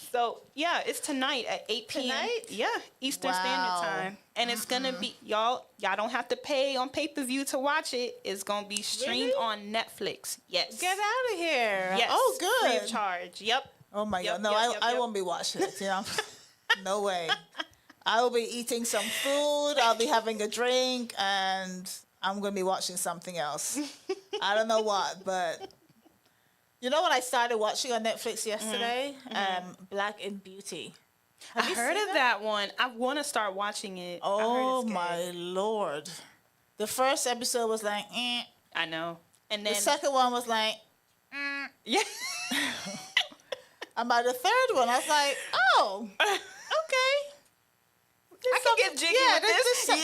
So, yeah, it's tonight at 8 p.m. Tonight? Yeah, Eastern Standard Time. And it's going to be, y'all don't have to pay on pay-per-view to watch it. It's going to be streamed on Netflix. Yes. Get out of here. Yes. Oh, good. Free of charge. Yep. Oh, my God. No, I won't be watching it. You know? No way. I will be eating some food. I'll be having a drink, and I'm going to be watching something else. I don't know what, but... You know what I started watching on Netflix yesterday? Black in Beauty. I heard of that one. I want to start watching it. Oh, my Lord. The first episode was like, eh. I know. And then the second one was like, Yeah. And by the third one, I was like, oh, okay. I can get jiggy with this. There's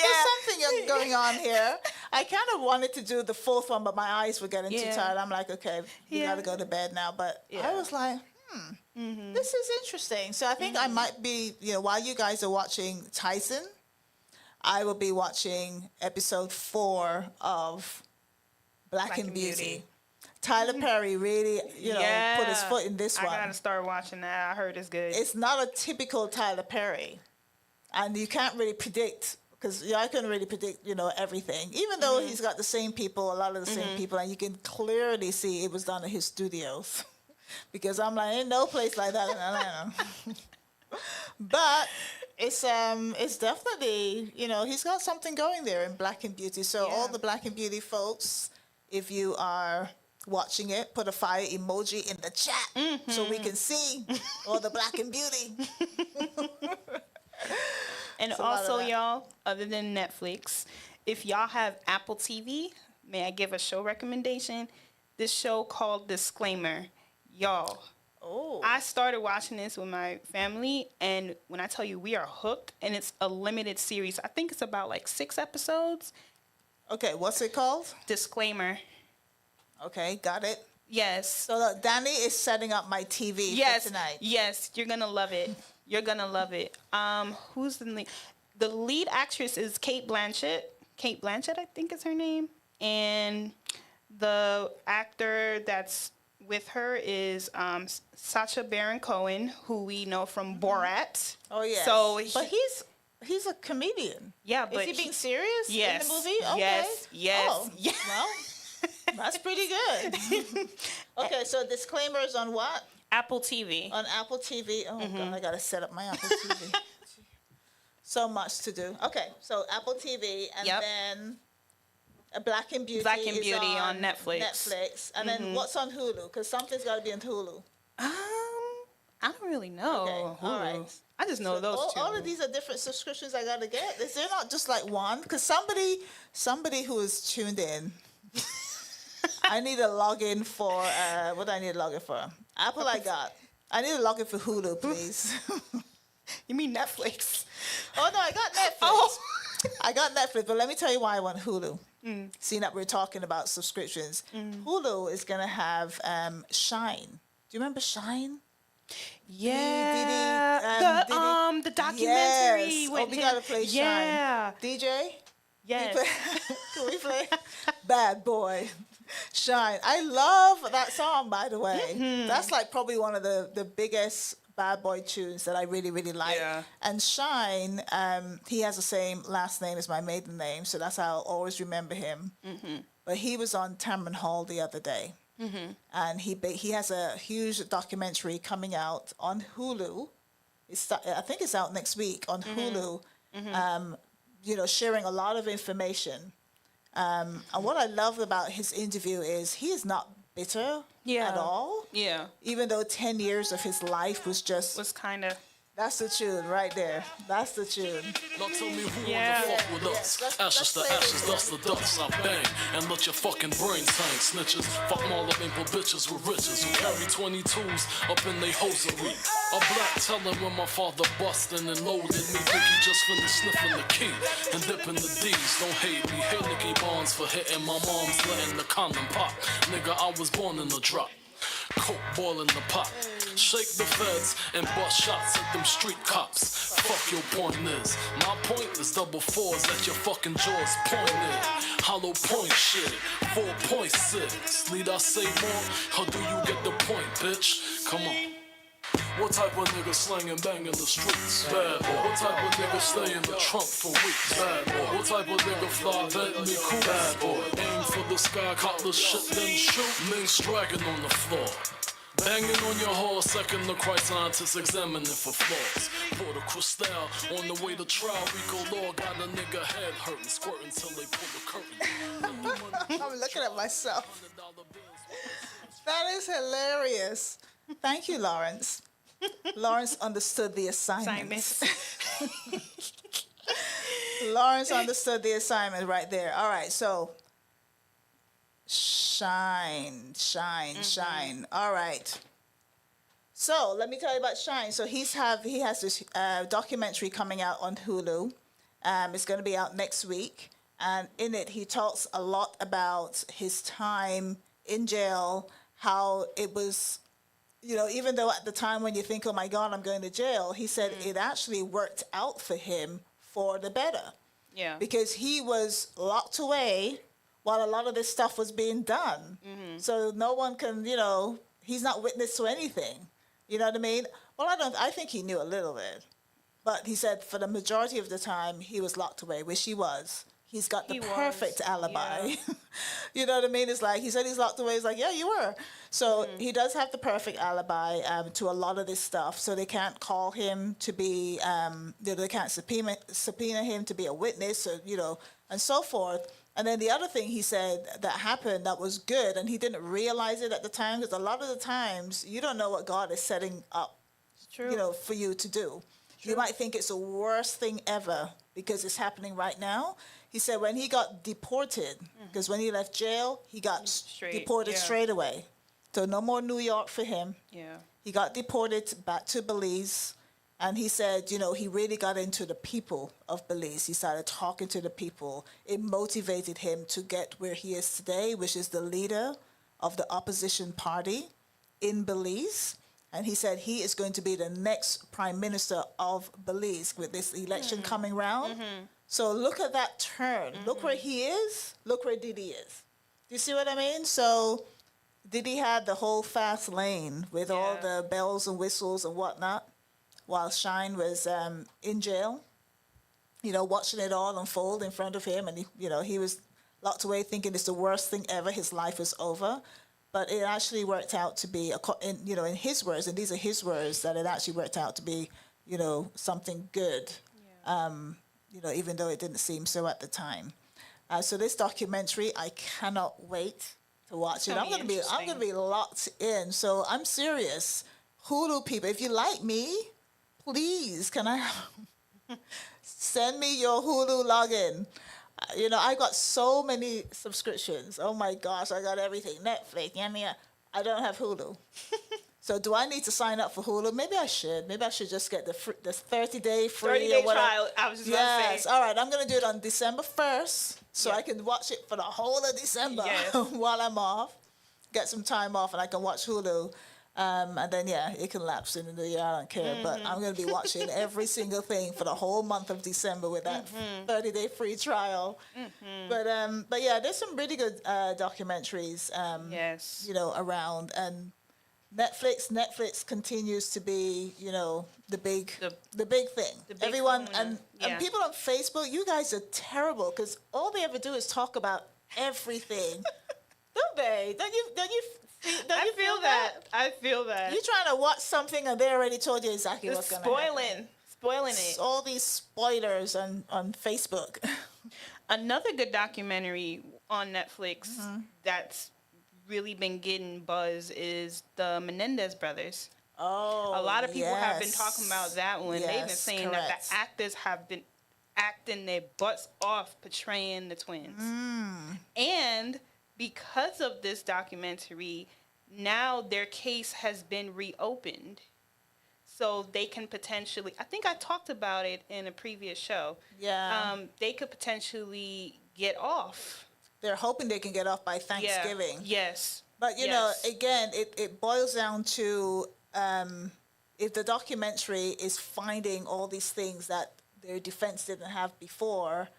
something going on here. I kind of wanted to do the fourth one, but my eyes were getting too tired. I'm like, okay, you got to go to bed now. But I was like, this is interesting. So I think I might be, while you guys are watching Tyson, I will be watching episode 4 of Black and Beauty. Tyler Perry really, put his foot in this one. I gotta start watching that. I heard it's good. It's not a typical Tyler Perry. And you can't really predict, because I couldn't really predict, everything. Even though he's got the same people, a lot of the same people, and you can clearly see it was done at his studios. Because I'm like, ain't no place like that in Atlanta. But it's definitely, he's got something going there in Black and Beauty. So all the Black and Beauty folks, if you are watching it, put a fire emoji in the chat so we can see all the Black and Beauty. And also, y'all, other than Netflix, if y'all have Apple TV, may I give a show recommendation? This show called Disclaimer. Y'all, I started watching this with my family, and when I tell you we are hooked, and it's a limited series. I think it's about like 6 episodes. Okay, what's it called? Disclaimer. Okay, got it. Yes. So look, Danny is setting up my TV for tonight. Yes, you're going to love it. You're going to love it. Who's the lead? The lead actress is Kate Blanchett. Kate Blanchett, I think is her name. And the actor that's with her is Sacha Baron Cohen, who we know from Borat. Oh, yeah. But he's a comedian. Yeah, but is he being serious in the movie? Okay. Yes. Oh, well, that's pretty good. Okay, so Disclaimer is on what? Apple TV. On Apple TV. Oh, God, I got to set up my Apple TV. So much to do. Okay, so Apple TV, and then Black and Beauty. Black and Beauty on Netflix. And then what's on Hulu? Because something's got to be on Hulu. I don't really know. Okay, all right. I just know those two. All of these are different subscriptions I got to get. Is there not just like one? Because somebody who is tuned in, I need a login for, what do I need a login for? Apple I got. I need a login for Hulu, please. You mean Netflix? Oh, no, I got Netflix. Oh. I got Netflix, but let me tell you why I want Hulu. Seeing that we're talking about subscriptions. Hulu is going to have Shine. Do you remember Shine? Yeah. The documentary. Yes. With we got to play Shine. Yeah. DJ? Yes. Can we play Bad Boy? Shine. I love that song, by the way. That's like probably one of the biggest Bad Boy tunes that I really, really like. Yeah. And Shine, he has the same last name as my maiden name, so that's how I'll always remember him. But he was on Tamron Hall the other day. And he has a huge documentary coming out on Hulu. I think it's out next week on Hulu. Sharing a lot of information. And what I love about his interview is he is not bitter at all. Yeah. Even though 10 years of his life was kind of. That's the tune right there. That's the tune. Now tell me who wanna fuck with us. Ashes to ashes, dust to dust. I bang and let your fucking brains hang. Snitches, fuck Marla bitches with riches who carry 22s up in they hosiery. A black telling when my father bustin' and loaded me. Think he just finished sniffing the key and dipping the D's. Don't hate me. Hey, Nicky Barnes for hitting my mom's letting the condom pop. Nigga, I was born in the drop. Coke boiling the pot. Shake the feds and bust shots at them street cops. Fuck your point is. My point is double fours at your fucking jaws pointed. Hollow point shit. 4.6. Need I say more? Or do you get the point, bitch? Come on. What type of nigga slang and bang in the streets? Bad boy. What type of nigga stay in the trunk for weeks? Bad boy. What type of nigga fly Bentley cool? Bad boy. Aim for the sky, caught the shit, then shoot. Men striking on the floor. Banging on your horse, second the Christ scientists examining for flaws. Pour the Cristal on the way to trial. Rico Law got a nigga head hurting, squirting till they pull the curtain. I'm looking at myself. That is hilarious. Thank you, Lawrence. Lawrence understood the assignment. Lawrence understood the assignment right there. All right, so Shine. All right. So let me tell you about Shine. So he has this documentary coming out on Hulu. It's going to be out next week. And in it, he talks a lot about his time in jail, how it was, even though at the time when you think, oh my God, I'm going to jail, he said it actually worked out for him for the better. Yeah. Because he was locked away while a lot of this stuff was being done. So no one can, he's not witness to anything. You know what I mean? Well, I think he knew a little bit. But he said for the majority of the time, he was locked away, which he was. He's got the perfect alibi. Yeah. You know what I mean? It's like, he said he's locked away. He's like, yeah, you were. So he does have the perfect alibi to a lot of this stuff. So they can't call him to be, they can't subpoena him to be a witness, or, and so forth. And then the other thing he said that happened that was good, and he didn't realize it at the time, because a lot of the times you don't know what God is setting up, for you to do. You might think it's the worst thing ever because it's happening right now. He said when he got deported, because when he left jail, he got deported straight away. So no more New York for him. Yeah. He got deported back to Belize. And he said, he really got into the people of Belize. He started talking to the people. It motivated him to get where he is today, which is the leader of the opposition party in Belize. And he said he is going to be the next prime minister of Belize with this election coming round. So look at that turn. Look where he is. Look where Diddy is. Do you see what I mean? So Diddy had the whole fast lane with all the bells and whistles and whatnot, while Shine was in jail, watching it all unfold in front of him. And, he was locked away thinking it's the worst thing ever. His life was over. But it actually worked out to be, in his words, and these are his words, that it actually worked out to be, something good, even though it didn't seem so at the time. So this documentary, I cannot wait to watch it. I'm going to be locked in. So I'm serious. Hulu people, if you like me, please, can I send me your Hulu login? I got so many subscriptions. Oh my gosh, I got everything. Netflix, I don't have Hulu. So do I need to sign up for Hulu? Maybe I should. Maybe I should just get the 30-day free 30-day trial. I was just going to say. All right, I'm going to do it on December 1st so I can watch it for the whole of December while I'm off. Get some time off and I can watch Hulu. And then, it can lapse in the year. I don't care. But I'm going to be watching every single thing for the whole month of December with that 30-day free trial. But there's some really good documentaries, around. And Netflix continues to be, the big thing. The big Everyone, and people on Facebook, you guys are terrible because all they ever do is talk about everything. Don't they? Don't you I feel that. I feel that. You're trying to watch something and they already told you exactly what's going to happen. Spoiling it. All these spoilers on Facebook. Another good documentary on Netflix that's really been getting buzz is the Menendez brothers. Oh, a lot of people have been talking about that one. Yes, they've been saying that the actors have been acting their butts off portraying the twins. And because of this documentary, now their case has been reopened. So they can potentially, I think I talked about it in a previous show. Yeah. They could potentially get off. They're hoping they can get off by Thanksgiving. Yes. But, know, again, it boils down to if the documentary is finding all these things that their defense didn't have before,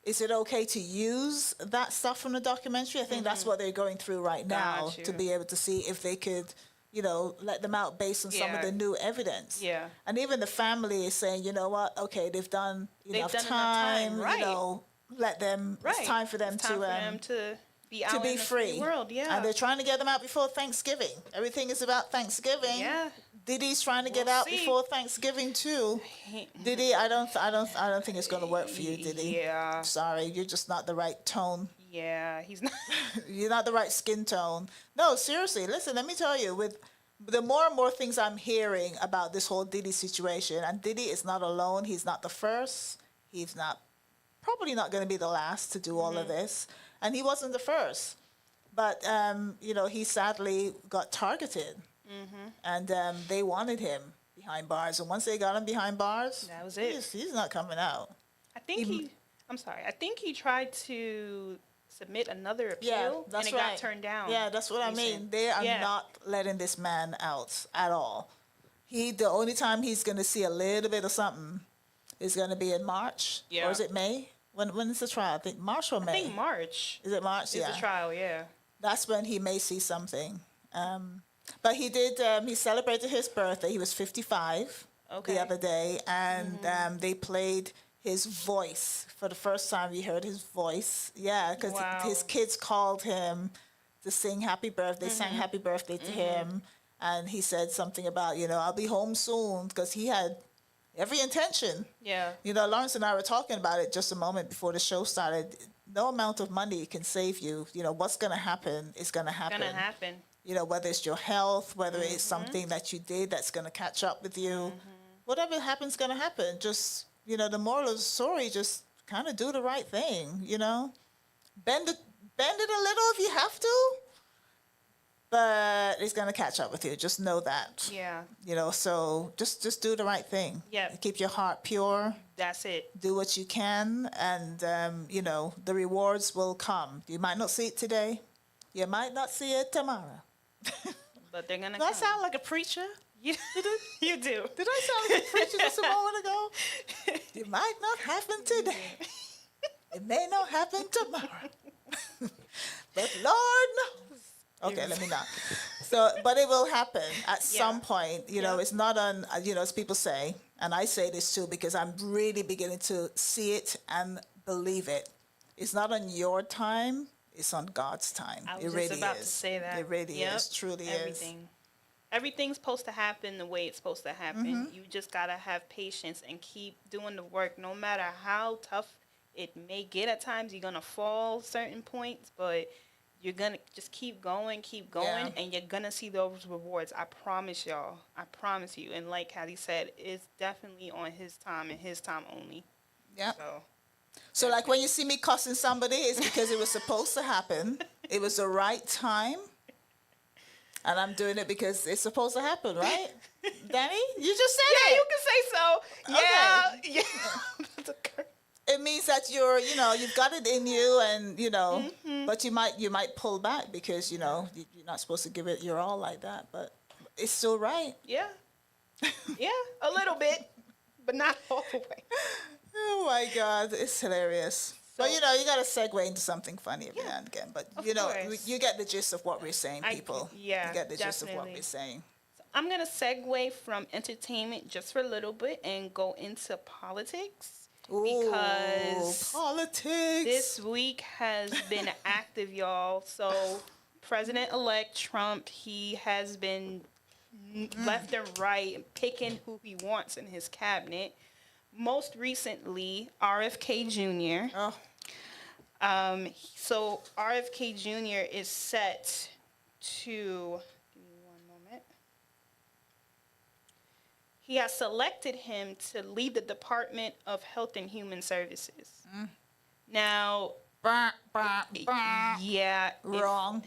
is it okay to use that stuff from the documentary? I think that's what they're going through right now to be able to see if they could, let them out based on some of the new evidence. Yeah. And even the family is saying, you know what, okay, they've done enough time, right. Let them, it's time for them to be out in the free world, And they're trying to get them out before Thanksgiving. Everything is about Thanksgiving. Yeah. Diddy's trying to get out before Thanksgiving too. Diddy, I don't think it's going to work for you, Diddy. Yeah. Sorry, you're just not the right tone. Yeah, he's not. You're not the right skin tone. No, seriously, listen, let me tell you, with the more and more things I'm hearing about this whole Diddy situation, and Diddy is not alone. He's not the first. He's probably not going to be the last to do all of this. And he wasn't the first. But he sadly got targeted, and they wanted him behind bars. And once they got him behind bars, that was it. He's not coming out. I think I'm sorry. I think he tried to submit another appeal, that's and it right. got turned down. Yeah, that's what I mean. They are not letting this man out at all. The only time he's going to see a little bit of something is going to be in March, or is it May? When is the trial? I think March or May. I think March. Is it March? Is the trial? Yeah. That's when he may see something. But he did. He celebrated his birthday. He was 55 the other day, and they played his voice for the first time. We heard his voice. Yeah, because his kids called him to sing happy birthday. Sang happy birthday to him, and he said something about I'll be home soon, because he had every intention. Yeah. Lawrence and I were talking about it just a moment before the show started. No amount of money can save you. What's going to happen is going to happen. Going to happen. Whether it's your health, whether it's something that you did that's going to catch up with you. Whatever happens, going to happen. Just, the moral of the story, just kind of do the right thing, Bend it a little if you have to. But it's going to catch up with you. Just know that. Yeah. So just do the right thing. Yeah. Keep your heart pure. That's it. Do what you can, and, the rewards will come. You might not see it today. You might not see it tomorrow. But they're going to Do I sound like a preacher? You do. Did I sound like a preacher just a moment ago? It might not happen today. It may not happen tomorrow. But Lord knows. Okay, let me not. So, but it will happen at some point. It's not on, as people say, and I say this too because I'm really beginning to see it and believe it. It's not on your time. It's on God's time. I was just about to say that. It really is. Truly Everything. is. Everything's supposed to happen the way it's supposed to happen. You just got to have patience and keep doing the work. No matter how tough it may get at times, you're going to fall certain points, but you're going to just keep going, and you're going to see those rewards. I promise y'all. I promise you. And like Cazzy said, it's definitely on his time and his time only. Yeah. So like when you see me cussing somebody, it's because it was supposed to happen. It was the right time. And I'm doing it because it's supposed to happen, right? Danny, you just said it. Yeah, you can say so. Yeah. Okay. It means that you've got it in you, and but you might pull back because you're not supposed to give it your all like that. But it's still right. Yeah. Yeah, a little bit, but not all the way. Oh my God, it's hilarious. So, but you got to segue into something funny every now and again. But you get the gist of what we're saying, people. You get the gist of what we're saying. So I'm gonna segue from entertainment just for a little bit and go into politics. Because politics this week has been active, y'all. So President-elect Trump, he has been left and right picking who he wants in his cabinet. Most recently, RFK Jr. So RFK Jr. is set to, give me one moment. He has selected him to lead the Department of Health and Human Services. Now, yeah. Wrong.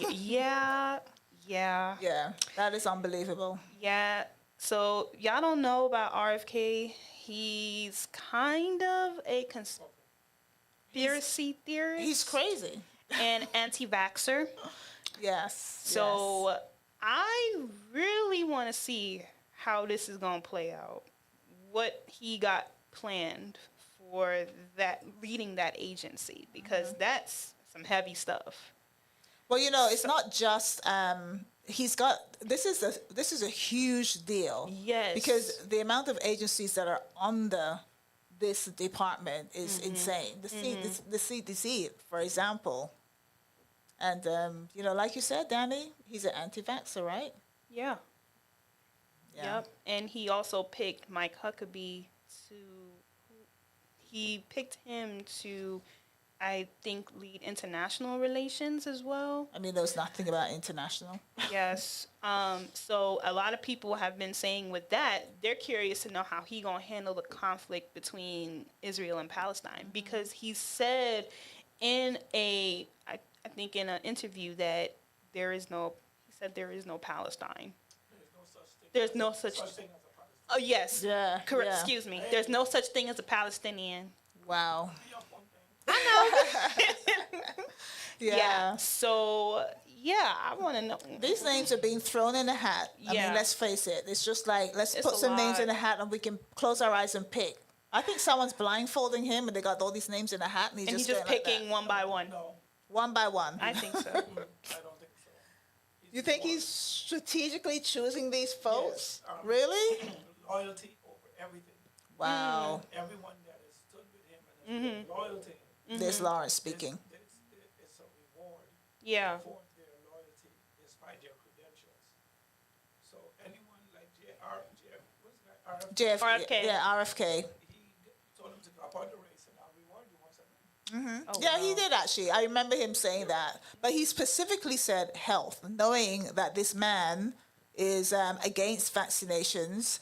Yeah. Yeah, that is unbelievable. Yeah. So y'all don't know about RFK. He's kind of a conspiracy theorist. He's crazy. And anti-vaxxer. Yes. So I really want to see how this is going to play out. What he got planned for that, leading that agency, because that's some heavy stuff. Well, it's not just he's got this is a huge deal. Yes. Because the amount of agencies that are under this department is insane. The CDC, for example. And like you said, Danny, he's an anti-vaxxer, right? Yeah. Yep. And he also picked Mike Huckabee he picked him to, I think, lead international relations as well. I mean, there's nothing about international. Yes. So a lot of people have been saying with that, they're curious to know how he gonna handle the conflict between Israel and Palestine, because he said in I I think in an interview that he said there is no Palestine. There's no such thing. Oh yes. Yeah. Correct. Yeah. Excuse me. There's no such thing as a Palestinian. Wow. Yeah. So yeah, I want to know. These names are being thrown in a hat. I Yeah. mean, let's face it. It's just like, let's It's put a some names lot. in a hat and we can close our eyes and pick. I think someone's blindfolding him and they got all these names in a hat and And he's he's just just going like picking one by one. one by one. I think so. You think he's strategically choosing these folks? Really? Loyalty over everything. Wow. Everyone that has stood with him and has been loyalty. There's Lawrence speaking. It's a reward Yeah. for their loyalty despite their credentials. So anyone like JF, RFK. yeah, RFK. told him to drop out the race and I'll reward you once again. Oh, Yeah, he did actually. I remember him saying that. But he specifically said health, knowing that this man is against vaccinations.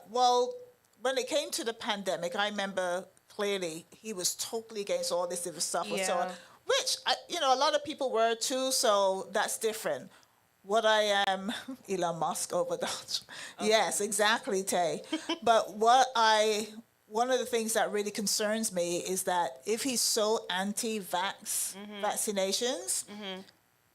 Well, when it came to the pandemic, I remember clearly he was totally against all this different stuff and so on, Yeah. which, a lot of people were too, so that's different. What I am, Elon Musk over Donald. Yes, exactly, Tay. But one of the things that really concerns me is that if he's so anti-vax vaccinations,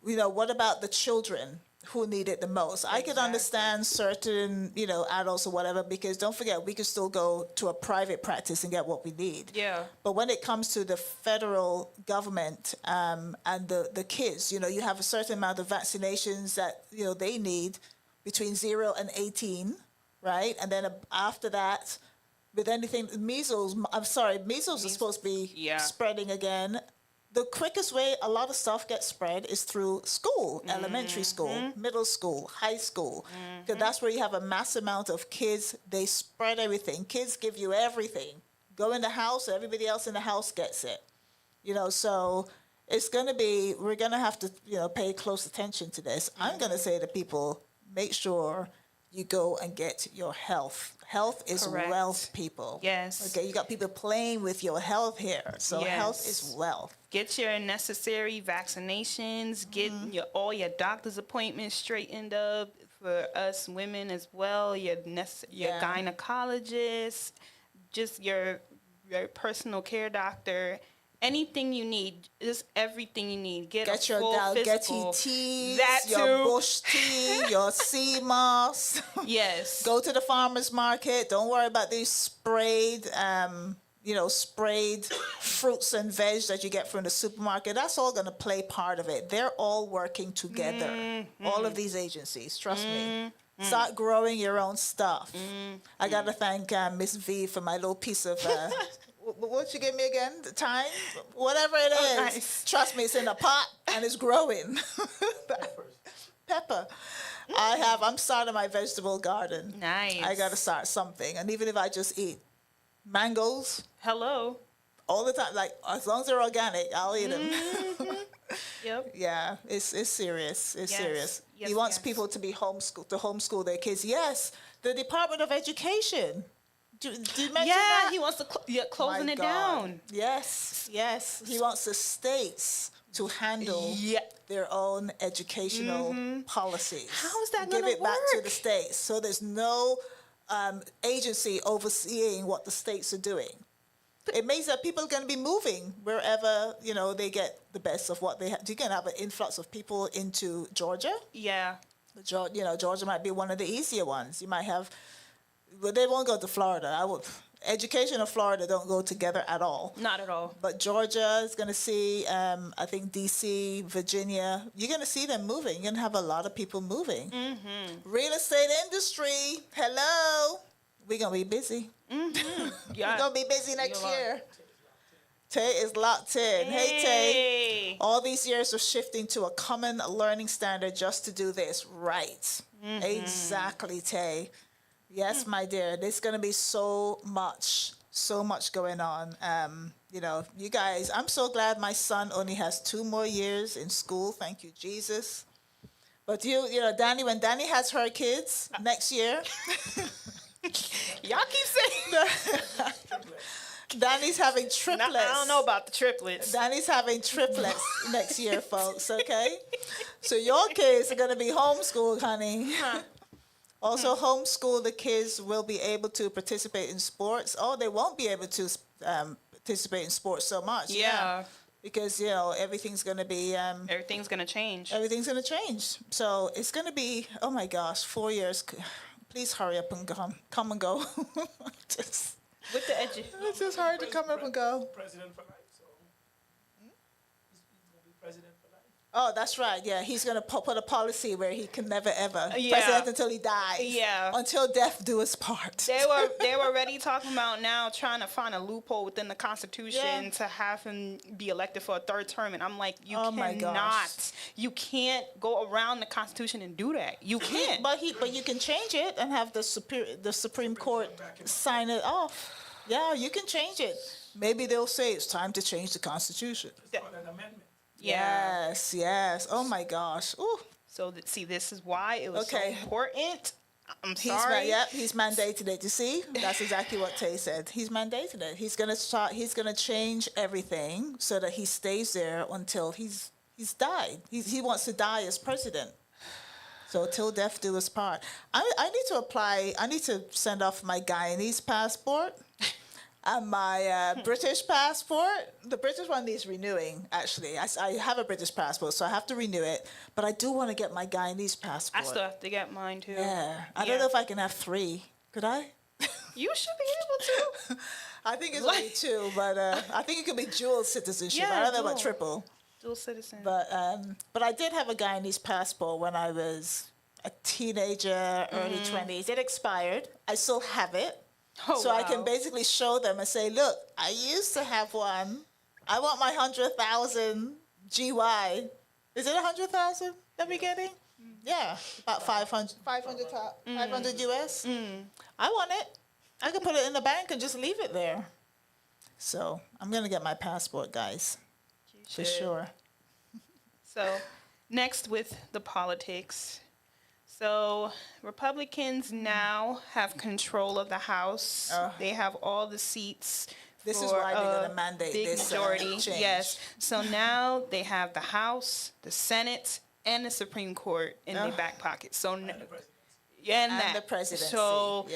what about the children who need it the most? I could understand certain, adults or whatever, because don't forget, we could still go to a private practice and get what we need. Yeah. But when it comes to the federal government and the kids, you have a certain amount of vaccinations that, they need between 0 and 18, right? And then after that, with anything, measles is supposed to be spreading again. The quickest way a lot of stuff gets spread is through school, elementary school, middle school, high school. Because that's where you have a mass amount of kids. They spread everything. Kids give you everything. Go in the house, everybody else in the house gets it. So it's going to be, we're going to have to, pay close attention to this. I'm going to say to people, make sure you go and get your health. Health is Correct. wealth, people. Yes. Okay, you got people playing with your health here. So health Yes. is wealth. Get your necessary vaccinations. Get all your doctor's appointments straightened up for us women as well. Your gynecologist, just your personal care doctor. Anything you need, just everything you need. Get a your full physical. Dalgety teas, That your too. bush tea, your sea moss. Yes. Go to the farmer's market. Don't worry about these sprayed fruits and veg that you get from the supermarket. That's all going to play part of it. They're all working together. All of these agencies, trust me. Start growing your own stuff. I got to thank Miss V for my little piece of... what you give me again? The time? Whatever it is. Nice. Trust me, it's in a pot and it's growing. Pepper. I'm starting my vegetable garden. Nice. I got to start something. And even if I just eat mangoes. Hello. All the time. Like, as long as they're organic, I'll eat them. Yep. Yeah, it's serious. It's Yes. serious. Yes, He wants yes. people to be homeschool their kids. Yes, the Department of Education. Do you mention that? He wants to closing My it God. down. Yes. He wants the states to handle their own educational policies. How is that Give gonna it back to work? the states. So there's no agency overseeing what the states are doing. It means that people are going to be moving wherever, they get the best of what they have. You're going to have an influx of people into Georgia. Yeah. Georgia might be one of the easier ones. You might have... But they won't go to Florida. Education and Florida don't go together at all. Not at all. But Georgia is going to see, I think D.C., Virginia. You're going to see them moving. You're going to have a lot of people moving. Real estate industry, hello. We're going to be busy. We're going to be busy next year. Tay is locked in. Hey, Tay. All these years of shifting to a common learning standard just to do this right. Exactly, Tay. Yes, my dear. There's going to be so much going on. You guys, I'm so glad my son only has 2 more years in school. Thank you, Jesus. But Danny, when Danny has her kids next year, Y'all keep saying that. Danny's having triplets. I don't know about the triplets. Danny's having triplets next year, folks, okay? So your kids are going to be homeschooled, honey. Also, homeschool, the kids will be able to participate in sports. Oh, they won't be able to participate in sports so much. Yeah. Because, everything's going to be... everything's going to change. Everything's going to change. So it's going to be, oh my gosh, 4 years. Please hurry up and come and go. With the edge. It's just hard to come up and go. President for life, so he's going to be president for life. Oh, that's right. Yeah, he's going to put a policy where he can never ever Yeah. president until he dies. Yeah. Until death do us part. They were already talking about now trying to find a loophole within the Constitution to have him be elected for a third term, and I'm like, you cannot. You can't go around the Constitution and do that. You can't. But you can change it and have the Supreme Court sign it off. Yeah, you can change it. Maybe they'll say it's time to change the Constitution. An amendment. Yeah. Yes. Oh my gosh. Ooh. So this is why it was so important. I'm sorry. He's mandated it. You see, that's exactly what Tay said. He's mandated it. He's gonna change everything so that he stays there until he's died. He wants to die as president. So till death do us part. I need to apply. I need to send off my Guyanese passport and my British passport. The British one needs renewing, actually. I have a British passport, so I have to renew it. But I do want to get my Guyanese passport. I still have to get mine, too. Yeah. I don't know if I can have 3. Could I? You should be able to. I think it's only 2, but I think it could be dual citizenship. Yeah, I don't know about triple. Dual citizen. But I did have a Guyanese passport when I was a teenager, early 20s. It expired. I still have it. Oh, so I can basically show them and say, look, I used to have one. I want my 100,000 GY. Is it 100,000 that we're getting? Yeah, about 500 US. I want it. I can put it in the bank and just leave it there. So I'm going to get my passport, guys. For sure. So next with the politics. So Republicans now have control of the House. They have all the seats. This is why they're going to mandate big this majority. change. Yes. So now they have the House, the Senate, and the Supreme Court in their back pocket. So and the presidency. So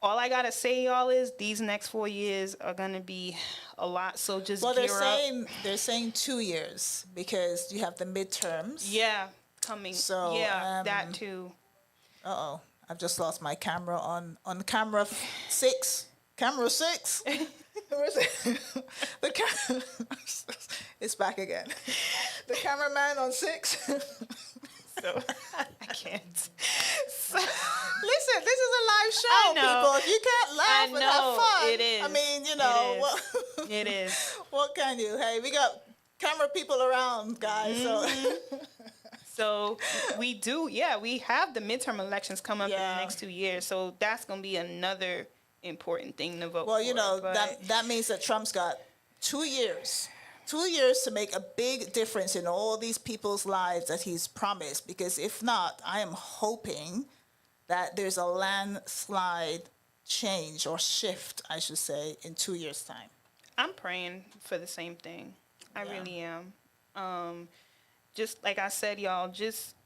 all I gotta say, y'all, is these next 4 years are gonna be a lot. So just they're saying 2 years because you have the midterms. Yeah, coming. So that too. I've just lost my camera on camera 6. Camera 6. Where is it? It's back again. The cameraman on 6. So I can't. So, listen, this is a live show, people. If you can't laugh and have fun, it is. I mean, It is. What can you? Hey, we got camera people around, guys. So we do, we have the midterm elections coming up in the next 2 years. So that's gonna be another important thing to vote for. Well, that means that Trump's got 2 years. 2 years to make a big difference in all these people's lives that he's promised. Because if not, I am hoping that there's a landslide change or shift, I should say, in 2 years' time. I'm praying for the same thing. I really am. Just like I said, y'all, just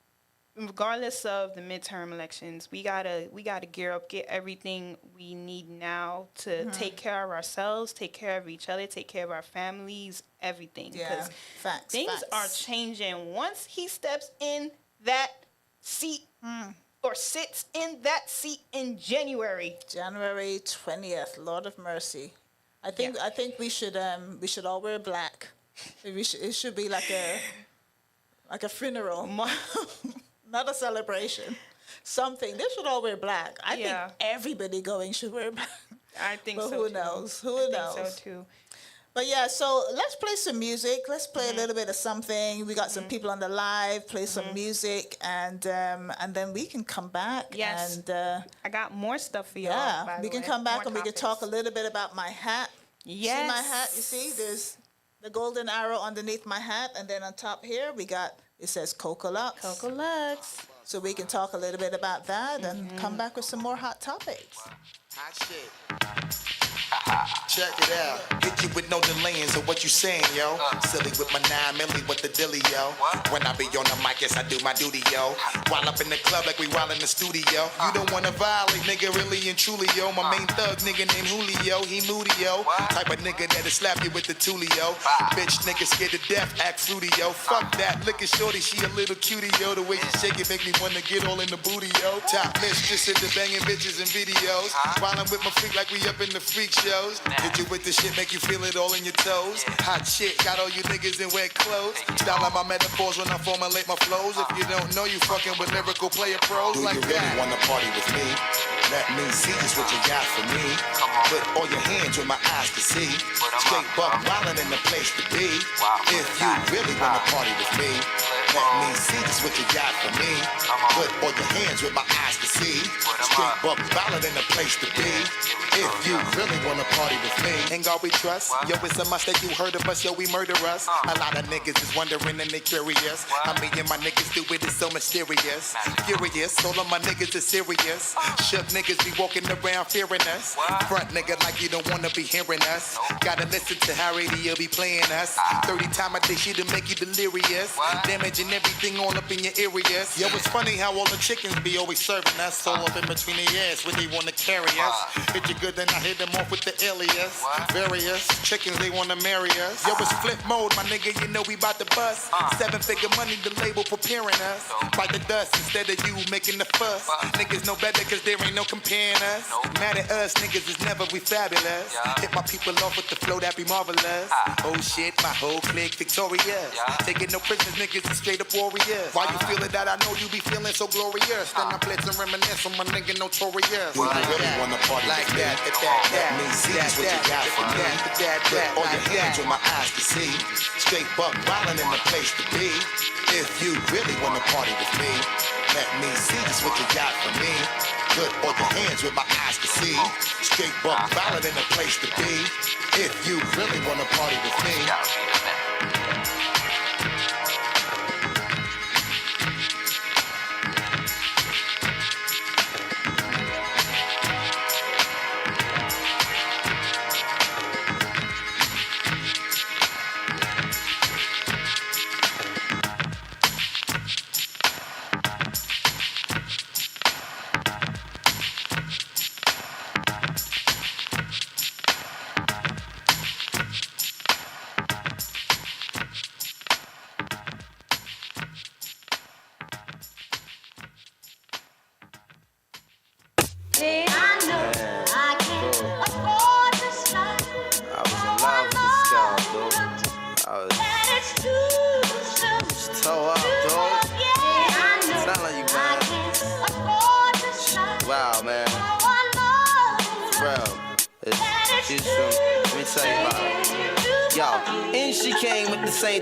regardless of the midterm elections, we gotta gear up, get everything we need now to take care of ourselves, take care of each other, take care of our families, everything. Yeah, facts. Things are changing. Once he steps in that seat or sits in that seat in January 20th. Lord of mercy. I think we should all wear black. It should be like a funeral. Not a celebration. Something. They should all wear black. I think everybody going should wear black. I think but so who too. knows? Who knows? Think so too. But yeah, so let's play some music. Let's play a little bit of something. We got some people on the live. Play some music, and then we can come back. Yes. And I got more stuff for y'all. Yeah, we can come back and we can talk a little bit about my hat. Yes. See my hat? You see, there's the golden arrow underneath my hat, and then on top here it says Coco Lux. Coco Lux. So we can talk a little bit about that and come back with some more hot topics. Hot shit. Check it out. Hit you with no delaying, so what you saying, yo? Silly with my 9 milli with the dilly, yo. When I be on the mic, yes, I do my duty, yo. While up in the club like we while in the studio. You don't wanna violate, nigga, really and truly, yo. My main thug, nigga named Julio, he moody, yo. Type of nigga that'll slap you with the tulio. Bitch, nigga scared to death, act fruity, yo. Fuck that, look at shorty, she a little cutie, yo. The way she shake it make me wanna get all in the booty, yo. Top mistress into banging bitches and videos. While I'm with my freak like we up in the freak shows. Hit you with the shit, make you feel it all in your toes. Hot shit, got all you niggas in wet clothes. Style out my metaphors when I formulate my flows. If you don't know, you fucking with lyrical player pros like that. Do you really wanna party with me? Let me see just what you got for me. Put all your hands where my eyes can see. Straight buck wildin' in the place to be. If you really wanna party with me, let me see just what you got for me. Put all your hands where my eyes can see. Straight buck wildin' in the place to be. If you really wanna party with me, ain't God we trust. Yo, it's a must that you heard of us, yo, we murder us. A lot of niggas is wondering and they curious. I mean, and my niggas do it, it's so mysterious. Furious, all of my niggas is serious. Shook niggas be walking around fearing us. Front nigga like you don't wanna be hearing us. Gotta listen to how radio be playing us. 30 times a day shit'll make you delirious. Damaging everything all up in your areas. Yo, it's funny how all the chickens be always serving us. All up in between their ass when they wanna carry us. Hit you good, then I hit them off with the alias. Various chickens, they wanna marry us. Yo, it's flip mode, my nigga, you know we bout to bust. 7-figure money, the label preparing us. Bite the dust instead of you making the fuss. Niggas know better cause there ain't no comparing us. Mad at us, niggas is never we fabulous. Hit my people off with the flow that be marvelous. Oh shit, my whole clique victorious. Taking no prisoners, niggas is straight up warriors. Why you feeling that? I know you be feeling so glorious. Then I blitz and reminisce on my nigga notorious. Do you really wanna party like with me? that? Let me see just what you got for me. Put all your hands where my eyes can see. Straight buck wildin' in the place to be. If you really wanna party with me, let me see just what you got for me. Put all your hands where my eyes can see. Straight buck wildin' in the place to be. If you really wanna party with me.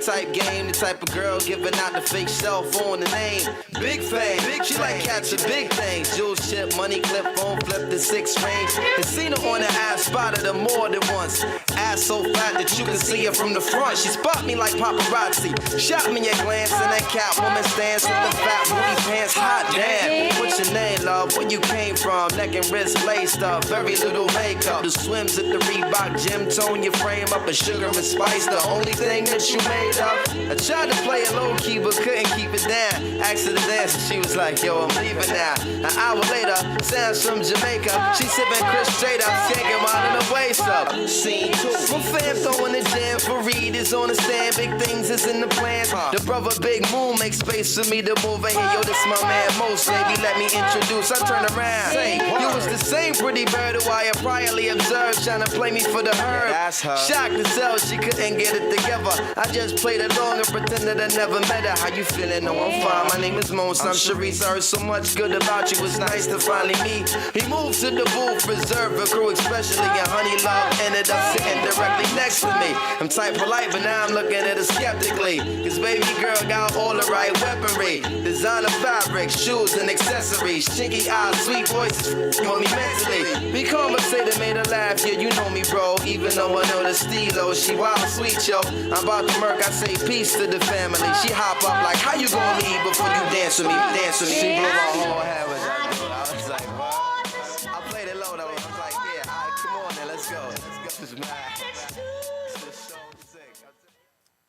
Type game, the type of girl giving out the fake cell phone, the name Big Fame. She like catching big things. Jewel chip, money clip, phone flip the 6 range. And seen her on the ass, spotted her more than once. Ass so fat that you can see her from the front. She spot me like paparazzi. Shot me a glance in that Catwoman stance with the fat booty pants. Hot damn. What's your name, love? Where you came from? Neck and wrist laced up, very little makeup. The swims at the Reebok gym tone your frame up. A sugar and spice, the only thing that you made up. I tried to play it low key but couldn't keep it down. Asked her to dance and she was like, yo, I'm leaving now. An hour later, sounds from Jamaica. She sipping Chris straight up, skanking while in the waist up. Scene 2. My fam throwing the jam for Reed is on the stand. Big things is in the plans. The brother Big Moon makes space for me to move in here. Yo, this my man Most, baby, let me introduce. I turn around. Say, you was the same pretty bird who I had priorly observed, trying to play me for the herd. Shocked to tell she couldn't get it together. I just played along and pretended I never met her. How you feeling? No, I'm fine. My name is Mons. I'm Sharice. I heard so much good about you. It's nice to finally meet. He moved to the booth, reserved a crew, especially and Honey Love ended up sitting directly next to me. I'm type polite, but now I'm looking at her skeptically. Cause baby girl got all the right weaponry. Designer fabric, shoes and accessories. Chinky eyes, sweet voices, on me mentally. We conversated, made her laugh. Yeah, you know me, bro. Even though I know the stilo, she wild sweet, yo. I'm about to murk, I say peace to the family. She hop up like, how you gonna leave before you dance with me? Dance with me. She blew my whole head with that. I was like, what? I played it low though. I was like, yeah, alright, come on then, let's go.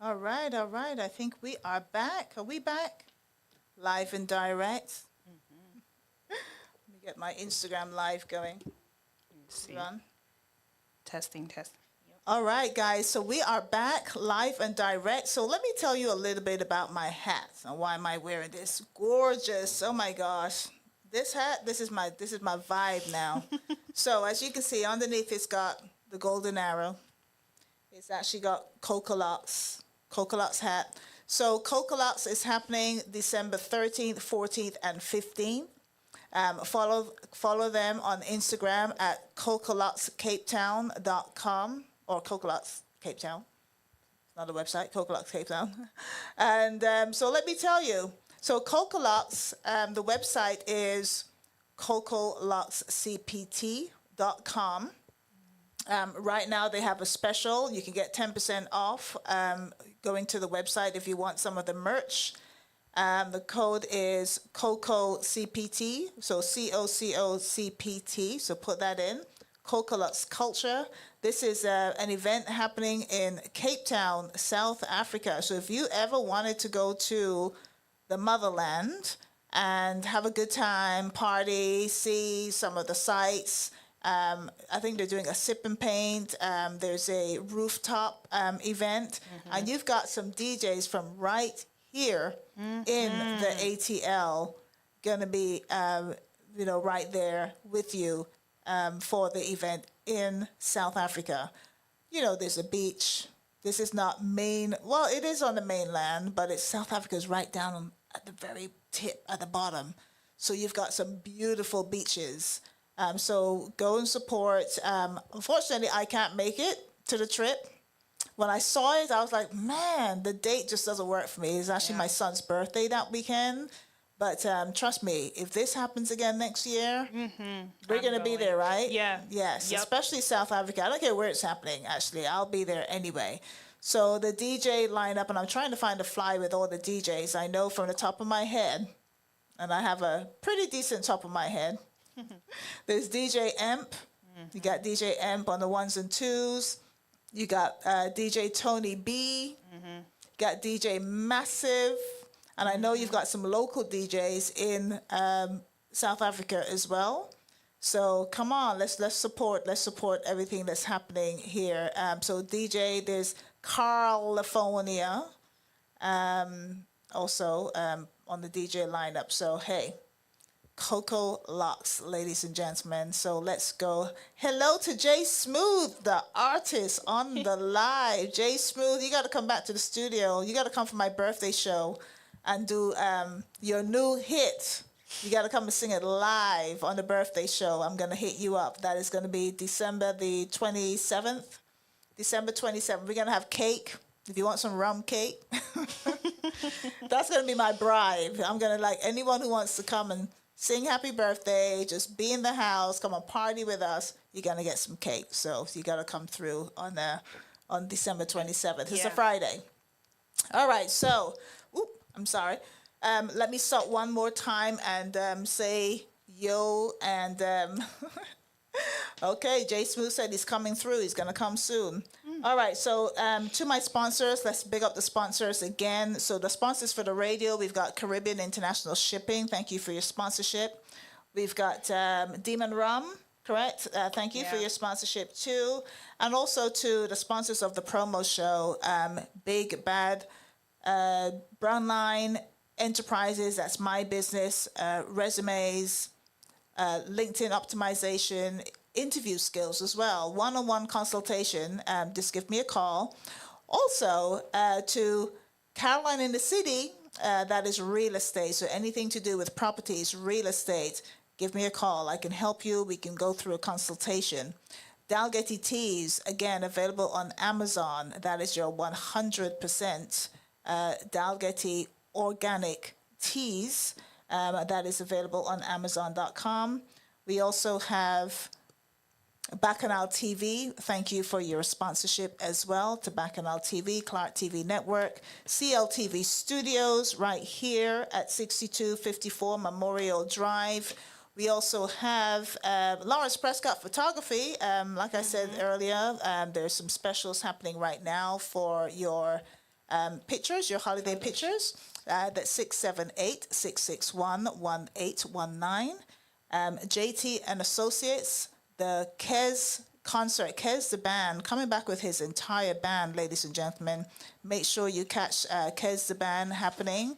All right, all right. I think we are back. Are we back? Live and direct. Let me get my Instagram live going. See. Run. Testing. All right, guys. So we are back live and direct. So let me tell you a little bit about my hat and why am I wearing this gorgeous. Oh my gosh, this hat. This is my vibe now. So as you can see, underneath it's got the golden arrow. It's actually got Coca-Locks hat. So Coca-Locks is happening December 13th, 14th, and 15th. Follow them on Instagram at cocalockscapetown.com or Coca-Locks Cape Town. It's not a website, Coca-Locks Cape Town. And so let me tell you. So Coca-Locks, the website is cocalockscpt.com. Right now they have a special. You can get 10% off going to the website if you want some of the merch. The code is COCOCPT, so COCOCPT, so put that in. Coca-Locks Culture. This is an event happening in Cape Town, South Africa. So if you ever wanted to go to the motherland and have a good time, party, see some of the sights, I think they're doing a sip and paint. There's a rooftop event. And you've got some DJs from right here in the ATL going to be, right there with you for the event in South Africa. There's a beach. This is not well, it is on the mainland, but South Africa's right down at the very tip, at the bottom. So you've got some beautiful beaches. So go and support. Unfortunately, I can't make it to the trip. When I saw it, I was like, man, the date just doesn't work for me. It's actually my son's birthday that weekend. But trust me, if this happens again next year, we're going to be there, right? Yeah. Yes, Yep. especially South Africa. I don't care where it's happening, actually. I'll be there anyway. So the DJ lineup, and I'm trying to find a fly with all the DJs. I know from the top of my head, and I have a pretty decent top of my head. There's DJ Emp. You got DJ Emp on the ones and twos. You got DJ Tony B. Got DJ Massive. And I know you've got some local DJs in South Africa as well. So come on, let's support everything that's happening here. So DJ, there's California, also on the DJ lineup. So hey, Coco Locks, ladies and gentlemen. So let's go. Hello to Jay Smooth, the artist on the live. Jay Smooth, you got to come back to the studio. You got to come for my birthday show and do your new hit. You got to come and sing it live on the birthday show. I'm going to hit you up. That is going to be December the 27th. December 27th. We're going to have cake. If you want some rum cake, that's going to be my bribe. I'm going to like anyone who wants to come and sing happy birthday, just be in the house, come and party with us, you're going to get some cake. So you got to come through on December 27th. It's a Friday. All right, so, I'm sorry. Let me start one more time and say yo and okay, Jay Smooth said he's coming through. He's going to come soon. All right, so to my sponsors, let's big up the sponsors again. So the sponsors for the radio, we've got Caribbean International Shipping. Thank you for your sponsorship. We've got Demon Rum, correct? Thank you for your sponsorship too. And also to the sponsors of the promo show, Big Bad Brownline Enterprises, that's my business, resumes, LinkedIn optimization, interview skills as well, one-on-one consultation, just give me a call. Also, to Caroline in the City, that is real estate, so anything to do with properties, real estate, give me a call. I can help you. We can go through a consultation. Dalgety Teas, again, available on Amazon. That is your 100% Dalgety organic teas. That is available on Amazon.com. We also have Bacchanal TV, thank you for your sponsorship as well to Bacchanal TV, Clark TV Network, CLTV Studios right here at 6254 Memorial Drive. We also have Lawrence Prescott Photography. Like I said earlier, there's some specials happening right now for your pictures, your holiday pictures. That's 678-661-1819. JT and Associates, the Kez concert, Kez the band, coming back with his entire band, ladies and gentlemen. Make sure you catch Kez the band happening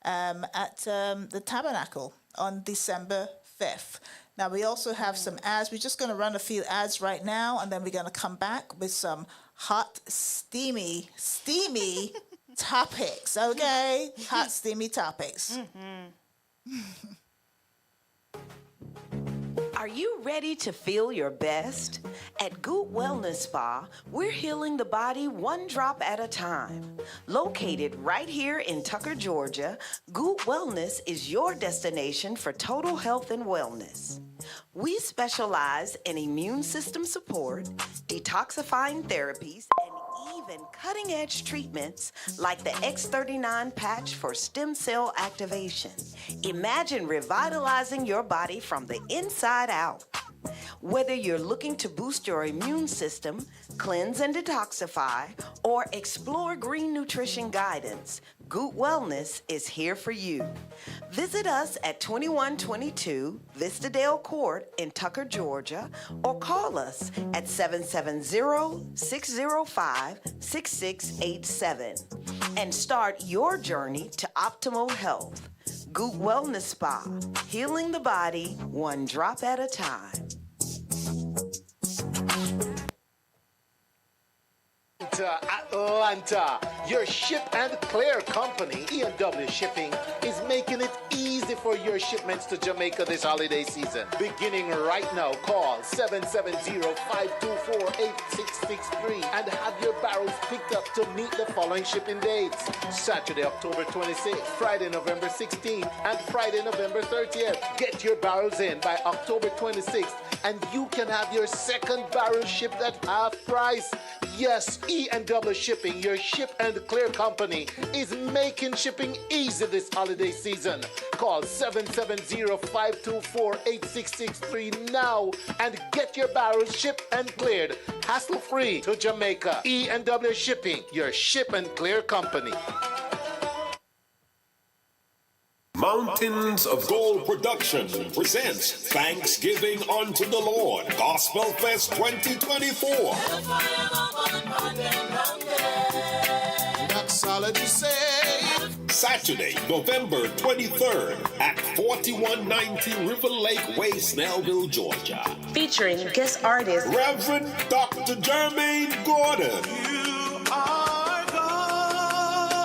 at the Tabernacle on December 5th. Now, we also have some ads. We're just going to run a few ads right now, and then we're going to come back with some hot, steamy topics, okay? Hot, steamy topics. Are you ready to feel your best? At Goot Wellness Spa, we're healing the body one drop at a time. Located right here in Tucker, Georgia, Goot Wellness is your destination for total health and wellness. We specialize in immune system support, detoxifying therapies, and even cutting-edge treatments like the X39 patch for stem cell activation. Imagine revitalizing your body from the inside out. Whether you're looking to boost your immune system, cleanse and detoxify, or explore green nutrition guidance, Goot Wellness is here for you. Visit us at 2122 Vistadale Court in Tucker, Georgia, or call us at 770-605-6687 and start your journey to optimal health. Goot Wellness Spa, healing the body one drop at a time. Atlanta, your ship and clear company, E&W Shipping, is making it easy for your shipments to Jamaica this holiday season. Beginning right now, call 770-524-8663 and have your barrels picked up to meet the following shipping dates: Saturday, October 26th, Friday, November 16th, and Friday, November 30th. Get your barrels in by October 26th, and you can have your second barrel shipped at half price. Yes, E&W Shipping, your ship and clear company, is making shipping easy this holiday season. Call 770-524-8663 now and get your barrels shipped and cleared hassle-free to Jamaica. E&W Shipping, your ship and clear company. Mountains of Gold Production presents Thanksgiving unto the Lord Gospel Fest 2024. Doxology say. Saturday, November 23rd at 4190 River Lake Way, Snellville, Georgia. Featuring guest artist Reverend Dr. Jermaine Gordon. You are God,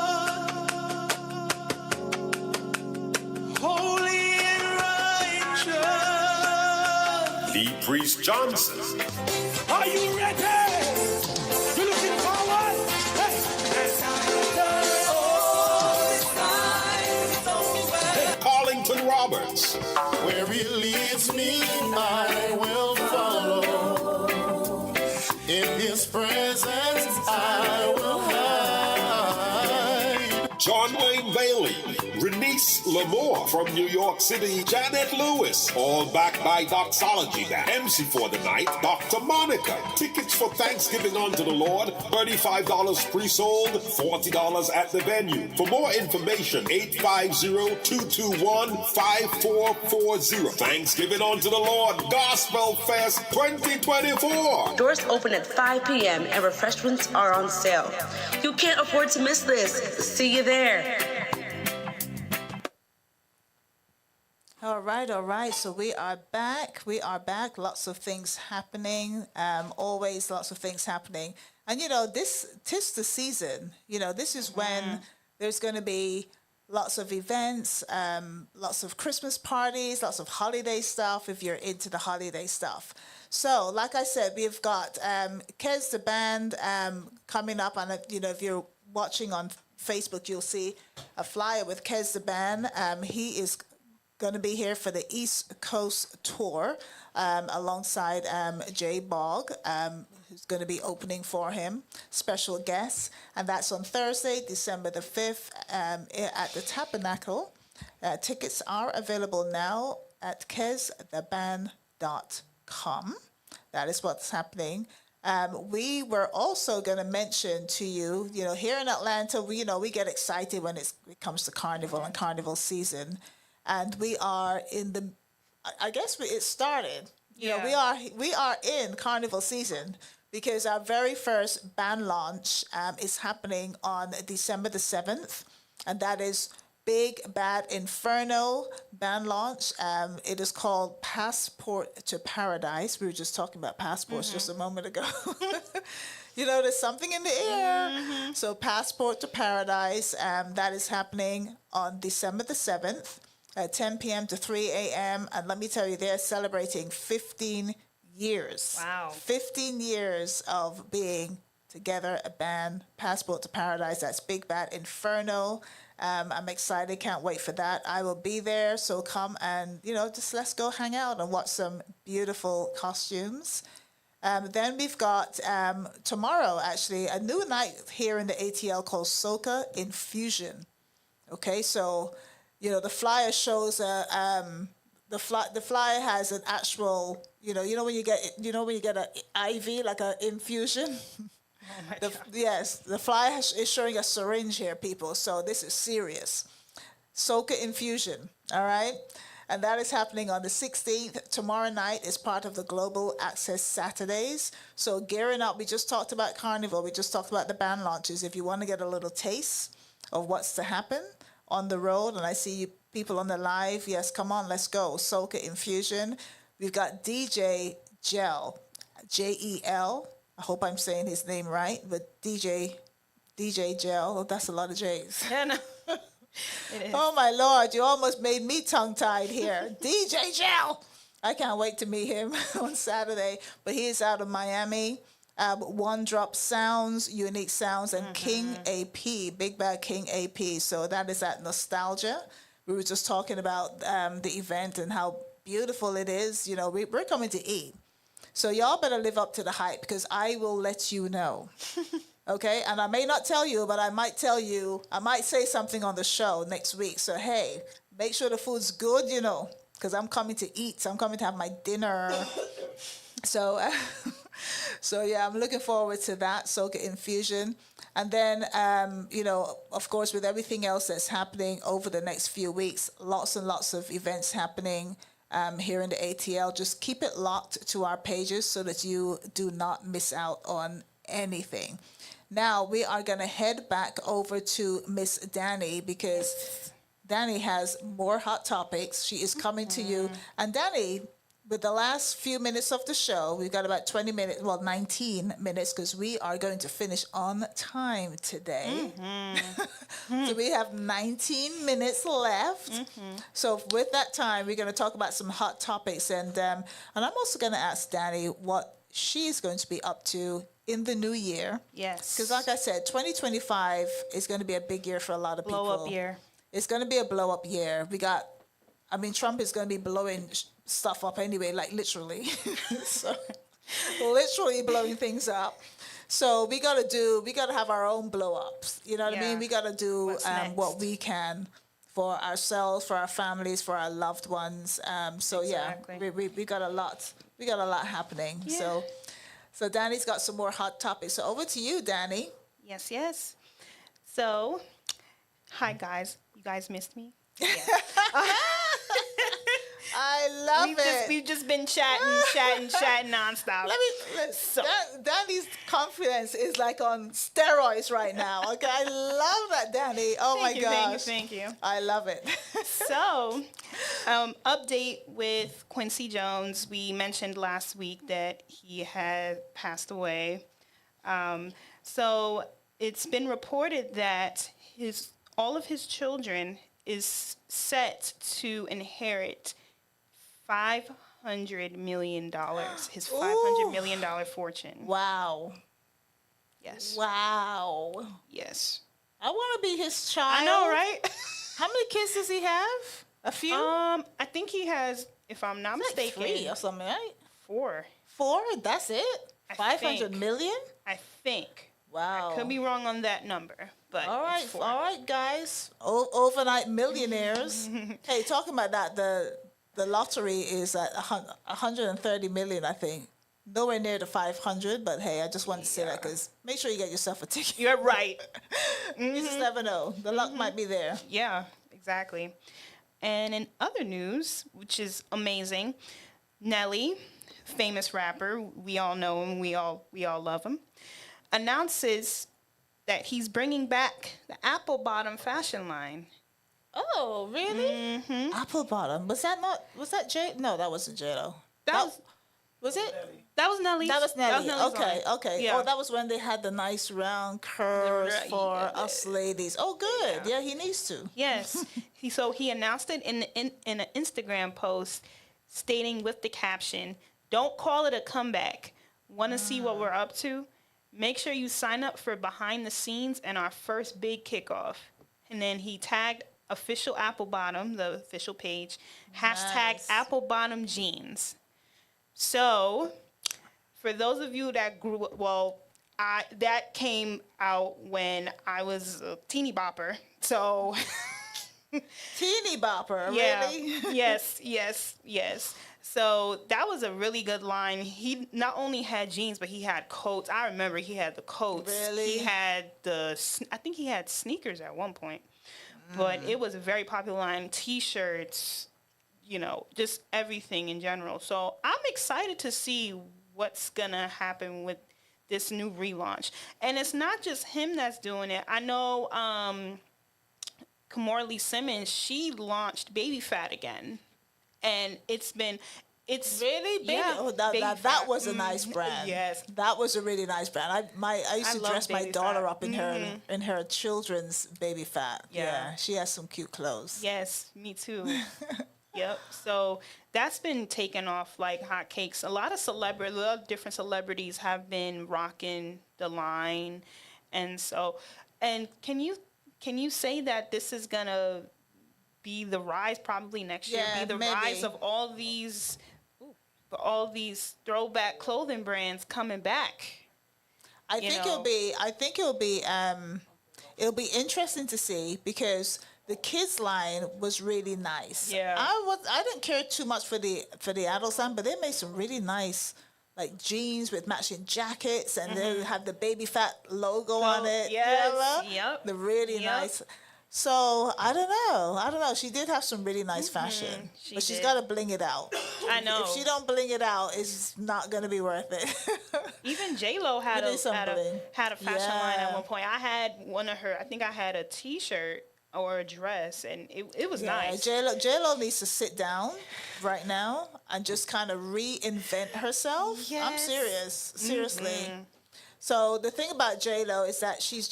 holy and righteous. Lee Priest Johnson. Are you ready? You looking forward? Hey. Carlington Roberts. Where he leads me, I will follow. In his presence, I will hide. John Wayne Bailey. Renice Lamore from New York City. Janet Lewis. All backed by Doxology Band. MC for the night, Dr. Monica. Tickets for Thanksgiving unto the Lord, $35 pre-sold, $40 at the venue. For more information, 850-221-5440. Thanksgiving unto the Lord Gospel Fest 2024. Doors open at 5 p.m. and refreshments are on sale. You can't afford to miss this. See you there. All right. So we are back. Lots of things happening. Always lots of things happening. And, tis the season. This is when there's going to be lots of events, lots of Christmas parties, lots of holiday stuff if you're into the holiday stuff. So, like I said, we've got Kez the band coming up. And, if you're watching on Facebook, you'll see a flyer with Kez the band. He is going to be here for the East Coast tour alongside Jay Bogg, who's going to be opening for him, special guest. And that's on Thursday, December the 5th at the Tabernacle. Tickets are available now at keztheband.com. That is what's happening. We were also going to mention to you, here in Atlanta, we get excited when it comes to Carnival and Carnival season. And we are in the, I guess it started. We are in Carnival season because our very first band launch is happening on December the 7th. And that is Big Bad Inferno band launch. It is called Passport to Paradise. We were just talking about passports just a moment ago. There's something in the air. So Passport to Paradise, that is happening on December the 7th at 10 p.m. to 3 a.m. And let me tell you, they're celebrating 15 years. Wow. 15 years of being together, a band, Passport to Paradise. That's Big Bad Inferno. I'm excited. Can't wait for that. I will be there. So come and, just let's go hang out and watch some beautiful costumes. Then we've got tomorrow, actually, a new night here in the ATL called Soca Infusion. Okay, so, the flyer shows the flyer has an actual, when you get an IV, like an infusion. Yes, the flyer is showing a syringe here, people. So this is serious. Soca Infusion, all right? And that is happening on the 16th. Tomorrow night is part of the Global Access Saturdays. So gearing up, we just talked about Carnival. We just talked about the band launches. If you want to get a little taste of what's to happen on the road, and I see you people on the live, yes, come on, let's go. Soca Infusion. We've got DJ Gel, J-E-L. I hope I'm saying his name right, but DJ Gel. Oh, that's a lot of J's. Yeah, no. It is. Oh, my Lord, you almost made me tongue-tied here. DJ Gel. I can't wait to meet him on Saturday, but he is out of Miami. One Drop Sounds, Unique Sounds, and King AP, Big Bad King AP. So that is at Nostalgia. We were just talking about the event and how beautiful it is. We're coming to eat. So y'all better live up to the hype because I will let you know. Okay? And I may not tell you, but I might tell you, I might say something on the show next week. So, hey, make sure the food's good, because I'm coming to eat. So I'm coming to have my dinner. So, yeah, I'm looking forward to that, Soca Infusion. And then, of course, with everything else that's happening over the next few weeks, lots and lots of events happening here in the ATL. Just keep it locked to our pages so that you do not miss out on anything. Now, we are going to head back over to Miss Danny because Danny has more hot topics. She is coming to you. And Danny, with the last few minutes of the show, we've got about 20 minutes, 19 minutes, because we are going to finish on time today. So we have 19 minutes left. So with that time, we're going to talk about some hot topics. And I'm also going to ask Danny what she's going to be up to in the new year. Yes. Because like I said, 2025 is going to be a big year for a lot of people. Blow up year. It's going to be a blow up year. Trump is going to be blowing stuff up anyway, like literally. So literally blowing things up. So we got to have our own blow ups. You know what I mean? We got to do what we can for ourselves, for our families, for our loved ones. We got a lot. We got a lot happening. Yeah. So Danny's got some more hot topics. So over to you, Danny. Yes. So, hi guys. You guys missed me? Yeah. I love it. We've just been chatting nonstop. Danny's confidence is like on steroids right now. Okay, I love that, Danny. Oh my gosh. Thank you. I love it. So, update with Quincy Jones. We mentioned last week that he had passed away. So it's been reported that all of his children is set to inherit $500 million, his $500 million fortune. Wow. Yes. Wow. Yes. I want to be his child. I know, right? How many kids does he have? A few? I think he has, if I'm not mistaken, 3 or something, right? 4. 4? That's it? 500 million? I think. Wow. I could be wrong on that number, but all right, guys. Overnight millionaires. Hey, talking about that, the lottery is at 130 million, I think. nowhere near the 500, but hey, I just wanted to say that because make sure you get yourself a ticket. You're right. You just never know. The luck might be there. Yeah, exactly. And in other news, which is amazing, Nelly, famous rapper, we all know him, we all love him, announces that he's bringing back the apple bottom fashion line. Oh, really? Mm-hmm. Apple bottom. Was that J? No, that wasn't J-Lo. Was it? That was Nelly. That was Nelly. Nelly's Okay, line. okay. Yeah. Oh, that was when they had the nice round curves for us ladies. Oh, good. Yeah, he needs to. Yes. He announced it in an Instagram post stating with the caption, "Don't call it a comeback. Want to see what we're up to? Make sure you sign up for behind the scenes and our first big kickoff." And then he tagged official Apple Bottom, the official page, hashtag Apple Bottom Jeans. So, for those of you that grew up, that came out when I was a teeny bopper. So, teeny bopper, yeah, really? yes. So that was a really good line. He not only had jeans, but he had coats. I remember he had the coats. Really? He had I think he had sneakers at one point. But it was a very popular line. T-shirts, just everything in general. So I'm excited to see what's going to happen with this new relaunch. And it's not just him that's doing it. I know Kamora Lee Simmons, she launched Baby Fat again. And it's really Baby. Yeah, Oh, that was a nice brand. Yes, that was a really nice brand. I used to dress my daughter Fat. up in her children's Baby Fat. Yeah, she has some cute clothes. Yes, me too. Yep. So that's been taken off like hotcakes. A lot of different celebrities have been rocking the line, and can you say that this is gonna be the rise probably next year? Be the rise of all these throwback clothing brands coming back. I think it'll be interesting to see because the kids line was really nice. Yeah. I didn't care too much for the adults line, but they made some really nice like jeans with matching jackets, and they have the Baby Fat logo on it. Yes. Yep. The really nice. So I don't know. She did have some really nice fashion, but she's got to bling it out. I know. If she don't bling it out, it's not gonna be worth it. Even J-Lo had a fashion line at one point. I had one of her. I think I had a T-shirt or a dress, and it was nice. J-Lo needs to sit down right now and just kind of reinvent herself. Yes. I'm serious, seriously. So the thing about J-Lo is that she's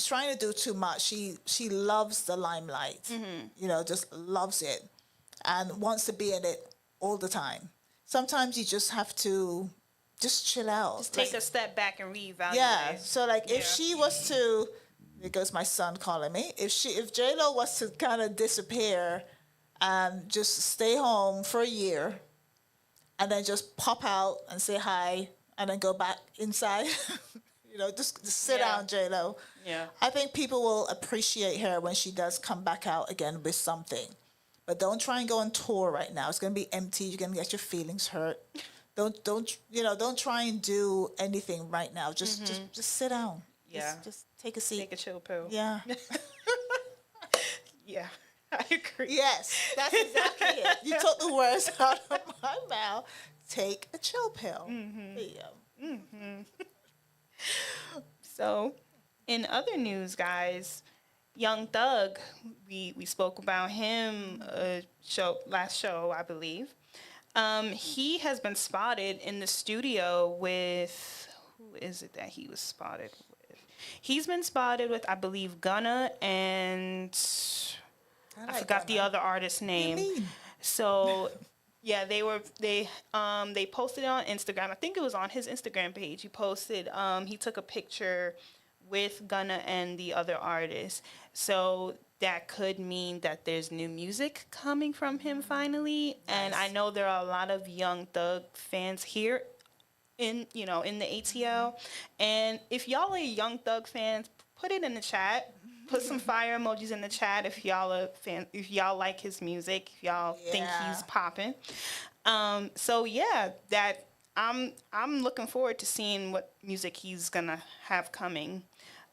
trying to do too much. She loves the limelight, just loves it and wants to be in it all the time. Sometimes you just have to just chill out. Just take a step back and reevaluate. Yeah. So if she was to, there goes my son calling me. If J-Lo was to kind of disappear and just stay home for a year and then just pop out and say hi and then go back inside, just sit down, J-Lo. Yeah. I think people will appreciate her when she does come back out again with something. But don't try and go on tour right now. It's going to be empty. You're going to get your feelings hurt. Don't try and do anything right now. Just sit down. Yeah. Just take a seat. Take a chill pill. Yeah. Yeah. I agree. Yes, that's exactly it. You took the words out of my mouth. Take a chill pill. There you go. So, in other news, guys, Young Thug, we spoke about him last show, I believe. He has been spotted in the studio with, who is it that he was spotted with? He's been spotted with, I believe, Gunna and I forgot the other artist's name. So, yeah, they posted it on Instagram. I think it was on his Instagram page. He posted, he took a picture with Gunna and the other artist. So that could mean that there's new music coming from him finally. Nice. And I know there are a lot of Young Thug fans here in the ATL. And if y'all are Young Thug fans, put it in the chat. Put some fire emojis in the chat if y'all are if y'all like his music, if y'all think he's popping. So yeah, that I'm looking forward to seeing what music he's gonna have coming.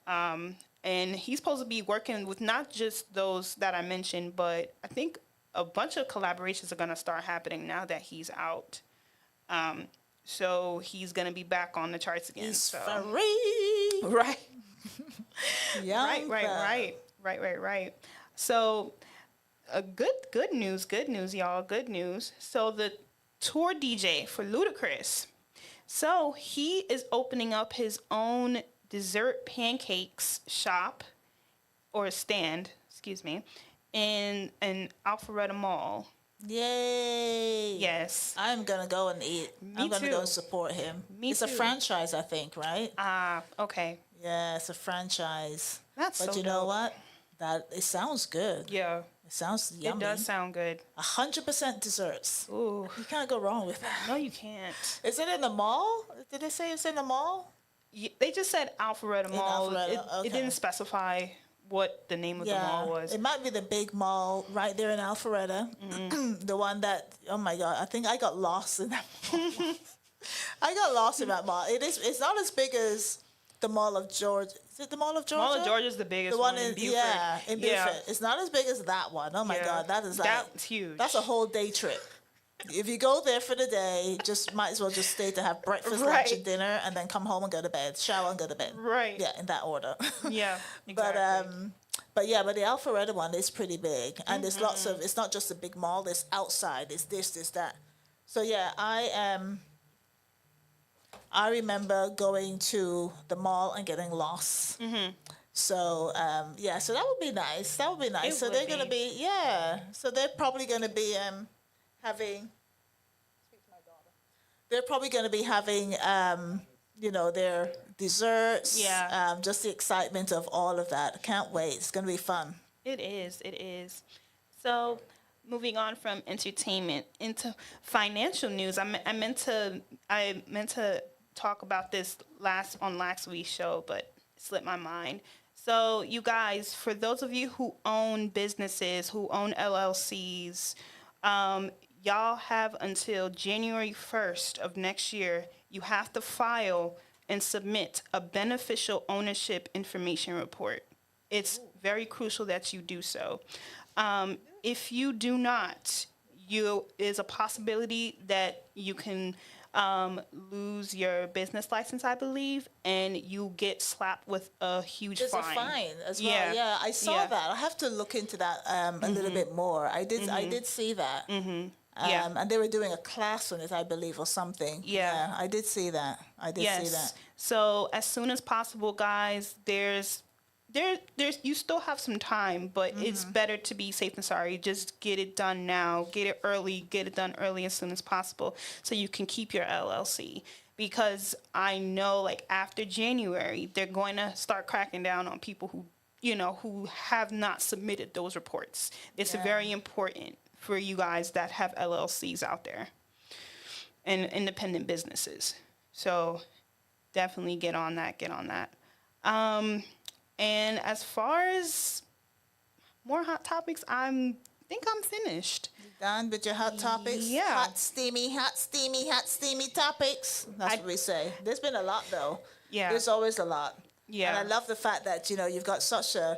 And he's supposed to be working with not just those that I mentioned, but I think a bunch of collaborations are gonna start happening now that he's out. So he's gonna be back on the charts again. He's so. free. Right. Young Right. So, good news, y'all. Good news. So the tour DJ for Ludacris. So he is opening up his own dessert pancakes shop or stand, excuse me, in Alpharetta Mall. Yay! Yes. I'm gonna go and eat. I'm gonna go and support him. It's a franchise, I think, right? Okay. Yeah, it's a franchise. That's but so you know dope. what? It sounds good. Yeah. It sounds yummy. It does sound good. 100% desserts. Ooh. You can't go wrong with that. No, you can't. Is it in the mall? Did they say it's in the mall? They just said Alpharetta Mall. Alpharetta, It didn't specify what the name of the mall was. It might be the big mall right there in Alpharetta. The one that, oh my God, I think I got lost in that mall. I got lost in that mall. It's not as big as the Mall of Georgia. Is it the Mall of Georgia? Mall of Georgia is the biggest one in Beaufort. Yeah, in Beaufort. It's not as big as that one. Oh my God, that's huge. That's a whole day trip. If you go there for the day, just might as well just stay to have breakfast, lunch, and dinner, and then come home and go to bed, shower and go to bed. Right. Yeah, in that order. Yeah, exactly. But the Alpharetta one is pretty big, and there's lots of. It's not just a big mall. There's outside. There's this, there's that. So yeah, I remember going to the mall and getting lost. So so that would be nice. That would be nice. So they're gonna be So they're probably gonna be having. They're probably gonna be having their desserts. Yeah. Just the excitement of all of that. I can't wait. It's gonna be fun. It is. So, moving on from entertainment into financial news, I meant to talk about this on last week's show, but it slipped my mind. So, you guys, for those of you who own businesses, who own LLCs, y'all have until January 1st of next year. You have to file and submit a beneficial ownership information report. It's very crucial that you do so. If you do not, is a possibility that you can lose your business license, I believe, and you get slapped with a huge There's fine. a fine as well. Yeah, I saw that. I have to look into that a little bit more. I did see that. And they were doing a class on it, I believe, or something. Yeah, I did see that. See that. So as soon as possible, guys, there's you still have some time, but it's better to be safe than sorry. Just get it done now. Get it done early as soon as possible so you can keep your LLC. Because I know, like, after January, they're going to start cracking down on people who have not submitted those reports. It's very important for you guys that have LLCs out there and independent businesses. So definitely get on that. And as far as more hot topics, I think I'm finished. You done with your hot topics? Yeah. Hot, steamy topics. That's what we say. There's been a lot, though. Yeah. There's always a lot. Yeah. And I love the fact that, you've got such a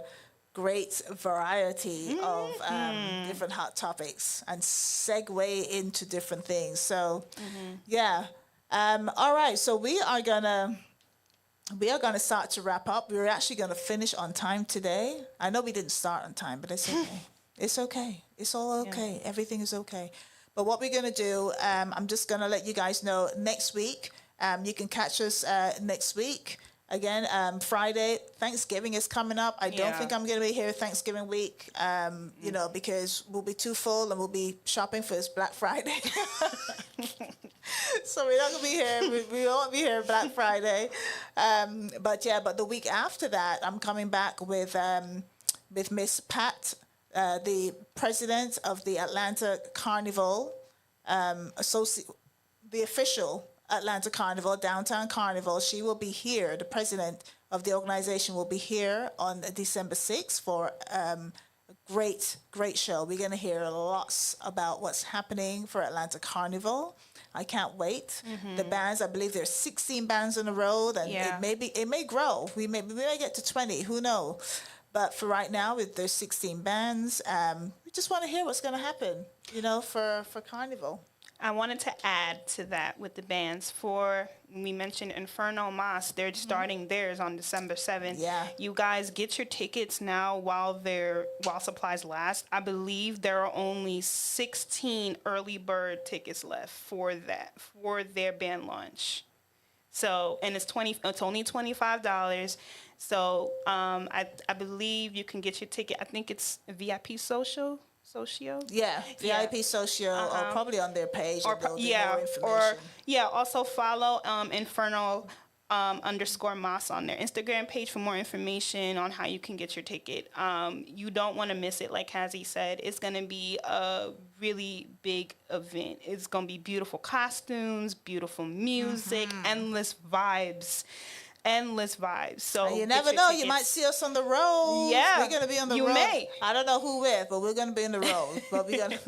great variety of different hot topics and segue into different things. So, all right. So we are gonna start to wrap up. We're actually gonna finish on time today. I know we didn't start on time, but it's okay. It's okay. It's all okay. Yeah. Everything is okay. But what we're gonna do, I'm just gonna let you guys know next week. You can catch us next week. Again, Friday, Thanksgiving is coming up. I don't think I'm going to be here Thanksgiving week, because we'll be too full and we'll be shopping for this Black Friday. So we're not going to be here. We won't be here Black Friday. But the week after that, I'm coming back with Miss Pat, the president of the Atlanta Carnival, the official Atlanta Carnival, Downtown Carnival. She will be here. The president of the organization will be here on December 6th for a great show. We're going to hear lots about what's happening for Atlanta Carnival. I can't wait. The bands, I believe there's 16 bands on the road, and it may grow. We may get to 20. Who knows? But for right now, there's 16 bands. We just want to hear what's going to happen, for Carnival. I wanted to add to that with the bands. We mentioned Inferno Mas. They're starting theirs on December 7th. Yeah. You guys get your tickets now while supplies last. I believe there are only 16 early bird tickets left for their band launch. So, and it's only $25. So, I believe you can get your ticket. I think it's VIP Socio. Yeah, VIP Socio, or probably on their page. Also follow Inferno _Mas on their Instagram page for more information on how you can get your ticket. You don't want to miss it. Like Cazzy said, it's going to be a really big event. It's going to be beautiful costumes, beautiful music, endless vibes. So and you never know. You might see us on the road. Yeah, we're gonna be on the road. You may. I don't know who with, but we're gonna be on the road. But we're gonna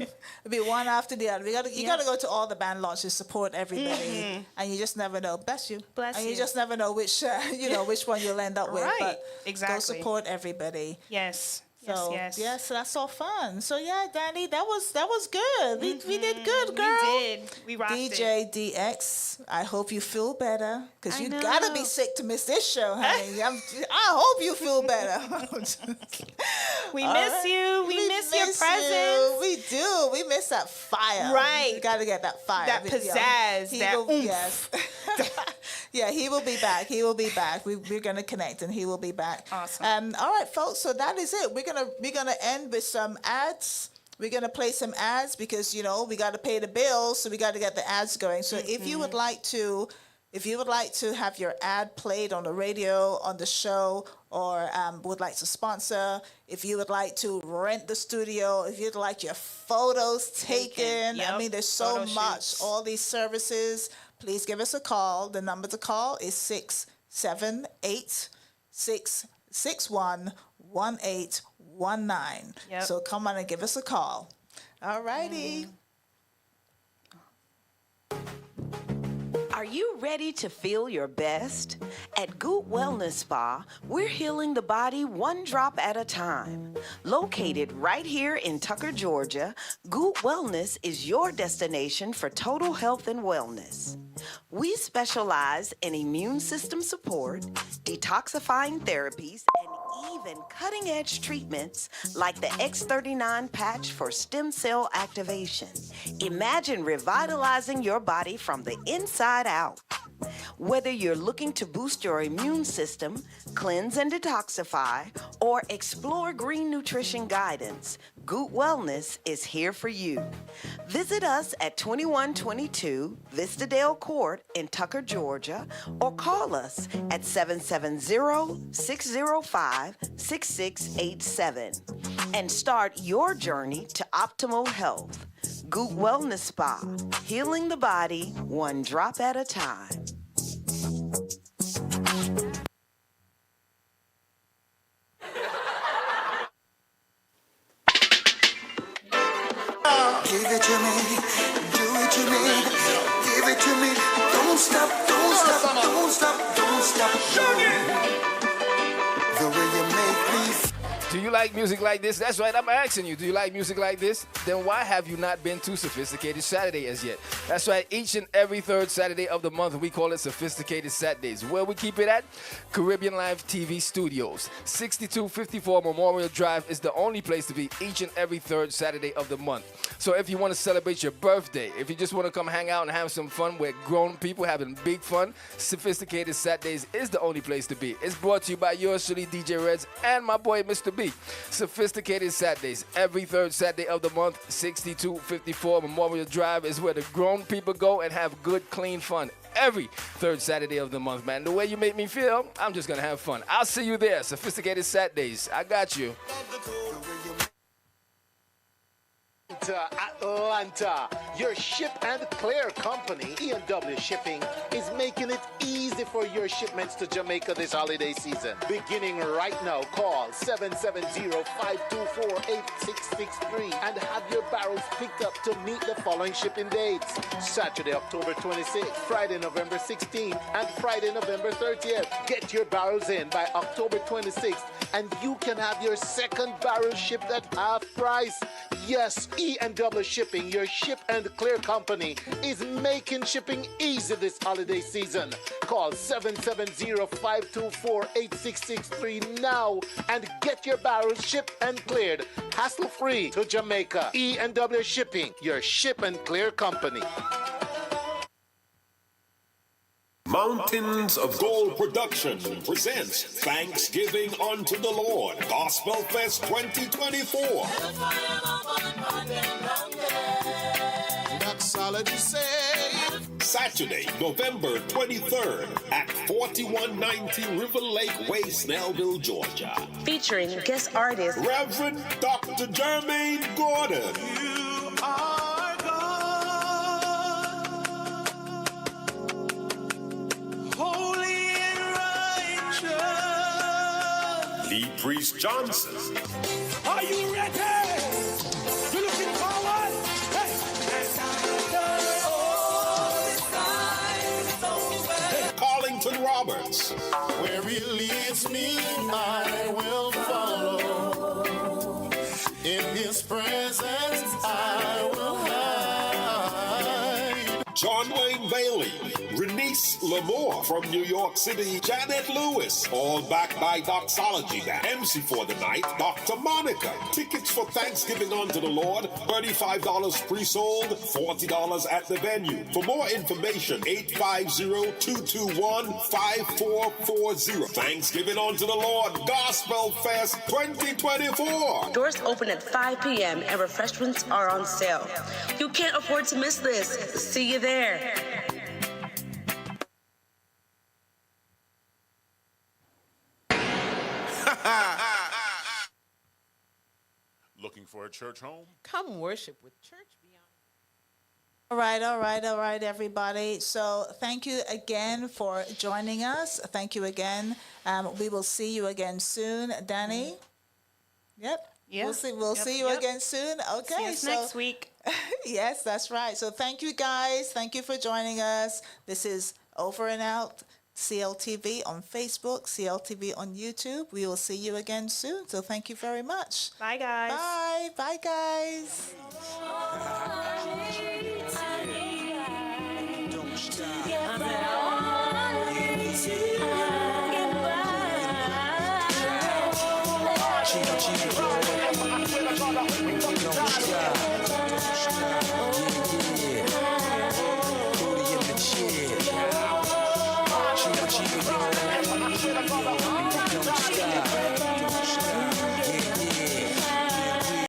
be one after the other. You gotta go to all the band launches, support everybody, and you just never know. Bless you. You just never know which which one you'll end up with. Right. But exactly. Go support everybody. Yes. So so that's all fun. So Danny, that was good. We did good, girl. We did. We rocked DJ DX, I hope you feel better, because you gotta be sick to miss this show, honey. I hope you feel better. We miss you. We miss your presence. We do. We miss that fire. Right. You gotta get that fire. That pizzazz. That oomph. Yes. Yeah, he will be back. We're gonna connect, and he will be back. Awesome. All right, folks. So that is it. We're gonna end with some ads. We're gonna play some ads because we got to pay the bills, so we got to get the ads going. So if you would like to have your ad played on the radio, on the show, or would like to sponsor, if you would like to rent the studio, if you'd like your photos taken, I mean, there's so much. All these services. Please give us a call. The number to call is 678-661-1819. So come on and give us a call. All righty. Are you ready to feel your best? At Goot Wellness Spa, we're healing the body one drop at a time. Located right here in Tucker, Georgia, Goot Wellness is your destination for total health and wellness. We specialize in immune system support, detoxifying therapies, and even cutting-edge treatments like the X39 patch for stem cell activation. Imagine revitalizing your body from the inside out. Whether you're looking to boost your immune system, cleanse and detoxify, or explore green nutrition guidance, Goot Wellness is here for you. Visit us at 2122 Vistadale Court in Tucker, Georgia, or call us at 770-605-6687 and start your journey to optimal health. Goot Wellness Spa, healing the body one drop at a time. Give it to me, do it to me, give it to me. Don't stop, don't stop, don't stop, don't stop. The way you make me feel. Do you like music like this? That's right, I'm asking you. Do you like music like this? Then why have you not been to Sophisticated Saturday as yet? That's right, each and every third Saturday of the month, we call it Sophisticated Saturdays. Where we keep it at? Caribbeanlifetv Studios. 6254 Memorial Drive is the only place to be each and every third Saturday of the month. So if you want to celebrate your birthday, if you just want to come hang out and have some fun with grown people having big fun, Sophisticated Saturdays is the only place to be. It's brought to you by yours truly, DJ Reds, and my boy, Mr. B. Sophisticated Saturdays, every third Saturday of the month, 6254 Memorial Drive is where the grown people go and have good, clean fun. Every third Saturday of the month, man. The way you make me feel, I'm just going to have fun. I'll see you there. Sophisticated Saturdays. I got you. Atlanta. Your ship and clear company, E&W Shipping, is making it easy for your shipments to Jamaica this holiday season. Beginning right now, call 770-524-8663 and have your barrels picked up to meet the following shipping dates. Saturday, October 26th, Friday, November 16th, and Friday, November 30th. Get your barrels in by October 26th and you can have your second barrel shipped at half price. Yes, E&W Shipping, your ship and clear company, is making shipping easy this holiday season. Call 770-524-8663 now and get your barrels shipped and cleared hassle-free to Jamaica. E&W Shipping, your ship and clear company. Mountains of Gold Production presents Thanksgiving unto the Lord Gospel Fest 2024. Doxology say. Saturday, November 23rd at 4190 River Lake Way, Snellville, Georgia. Featuring guest artist Reverend Dr. Jermaine Gordon. You are God, holy and righteous. Lee Priest Johnson. Are you ready? You looking forward? Hey. Carlington Roberts. Where he leads me, I will follow. In his presence, I will hide. John Wayne Bailey. Renice Lamore from New York City. Janet Lewis. All backed by Doxology Band. MC for the night, Dr. Monica. Tickets for Thanksgiving unto the Lord, $35 pre-sold, $40 at the venue. For more information, 850-221-5440. Thanksgiving unto the Lord Gospel Fest 2024. Doors open at 5 p.m. and refreshments are on sale. You can't afford to miss this. See you there. Looking for a church home? Come worship with Church Beyond. All right, everybody. So thank you again for joining us. Thank you again. We will see you again soon. Danny? Yep. Yeah. We'll see you again soon. Okay. See us next week. Yes, that's right. So thank you guys. Thank you for joining us. This is Over and Out. CLTV on Facebook, CLTV on YouTube. We will see you again soon. So thank you very much. Bye, guys. Bye. Bye, guys. Don't stop. Cheetah, cheetah.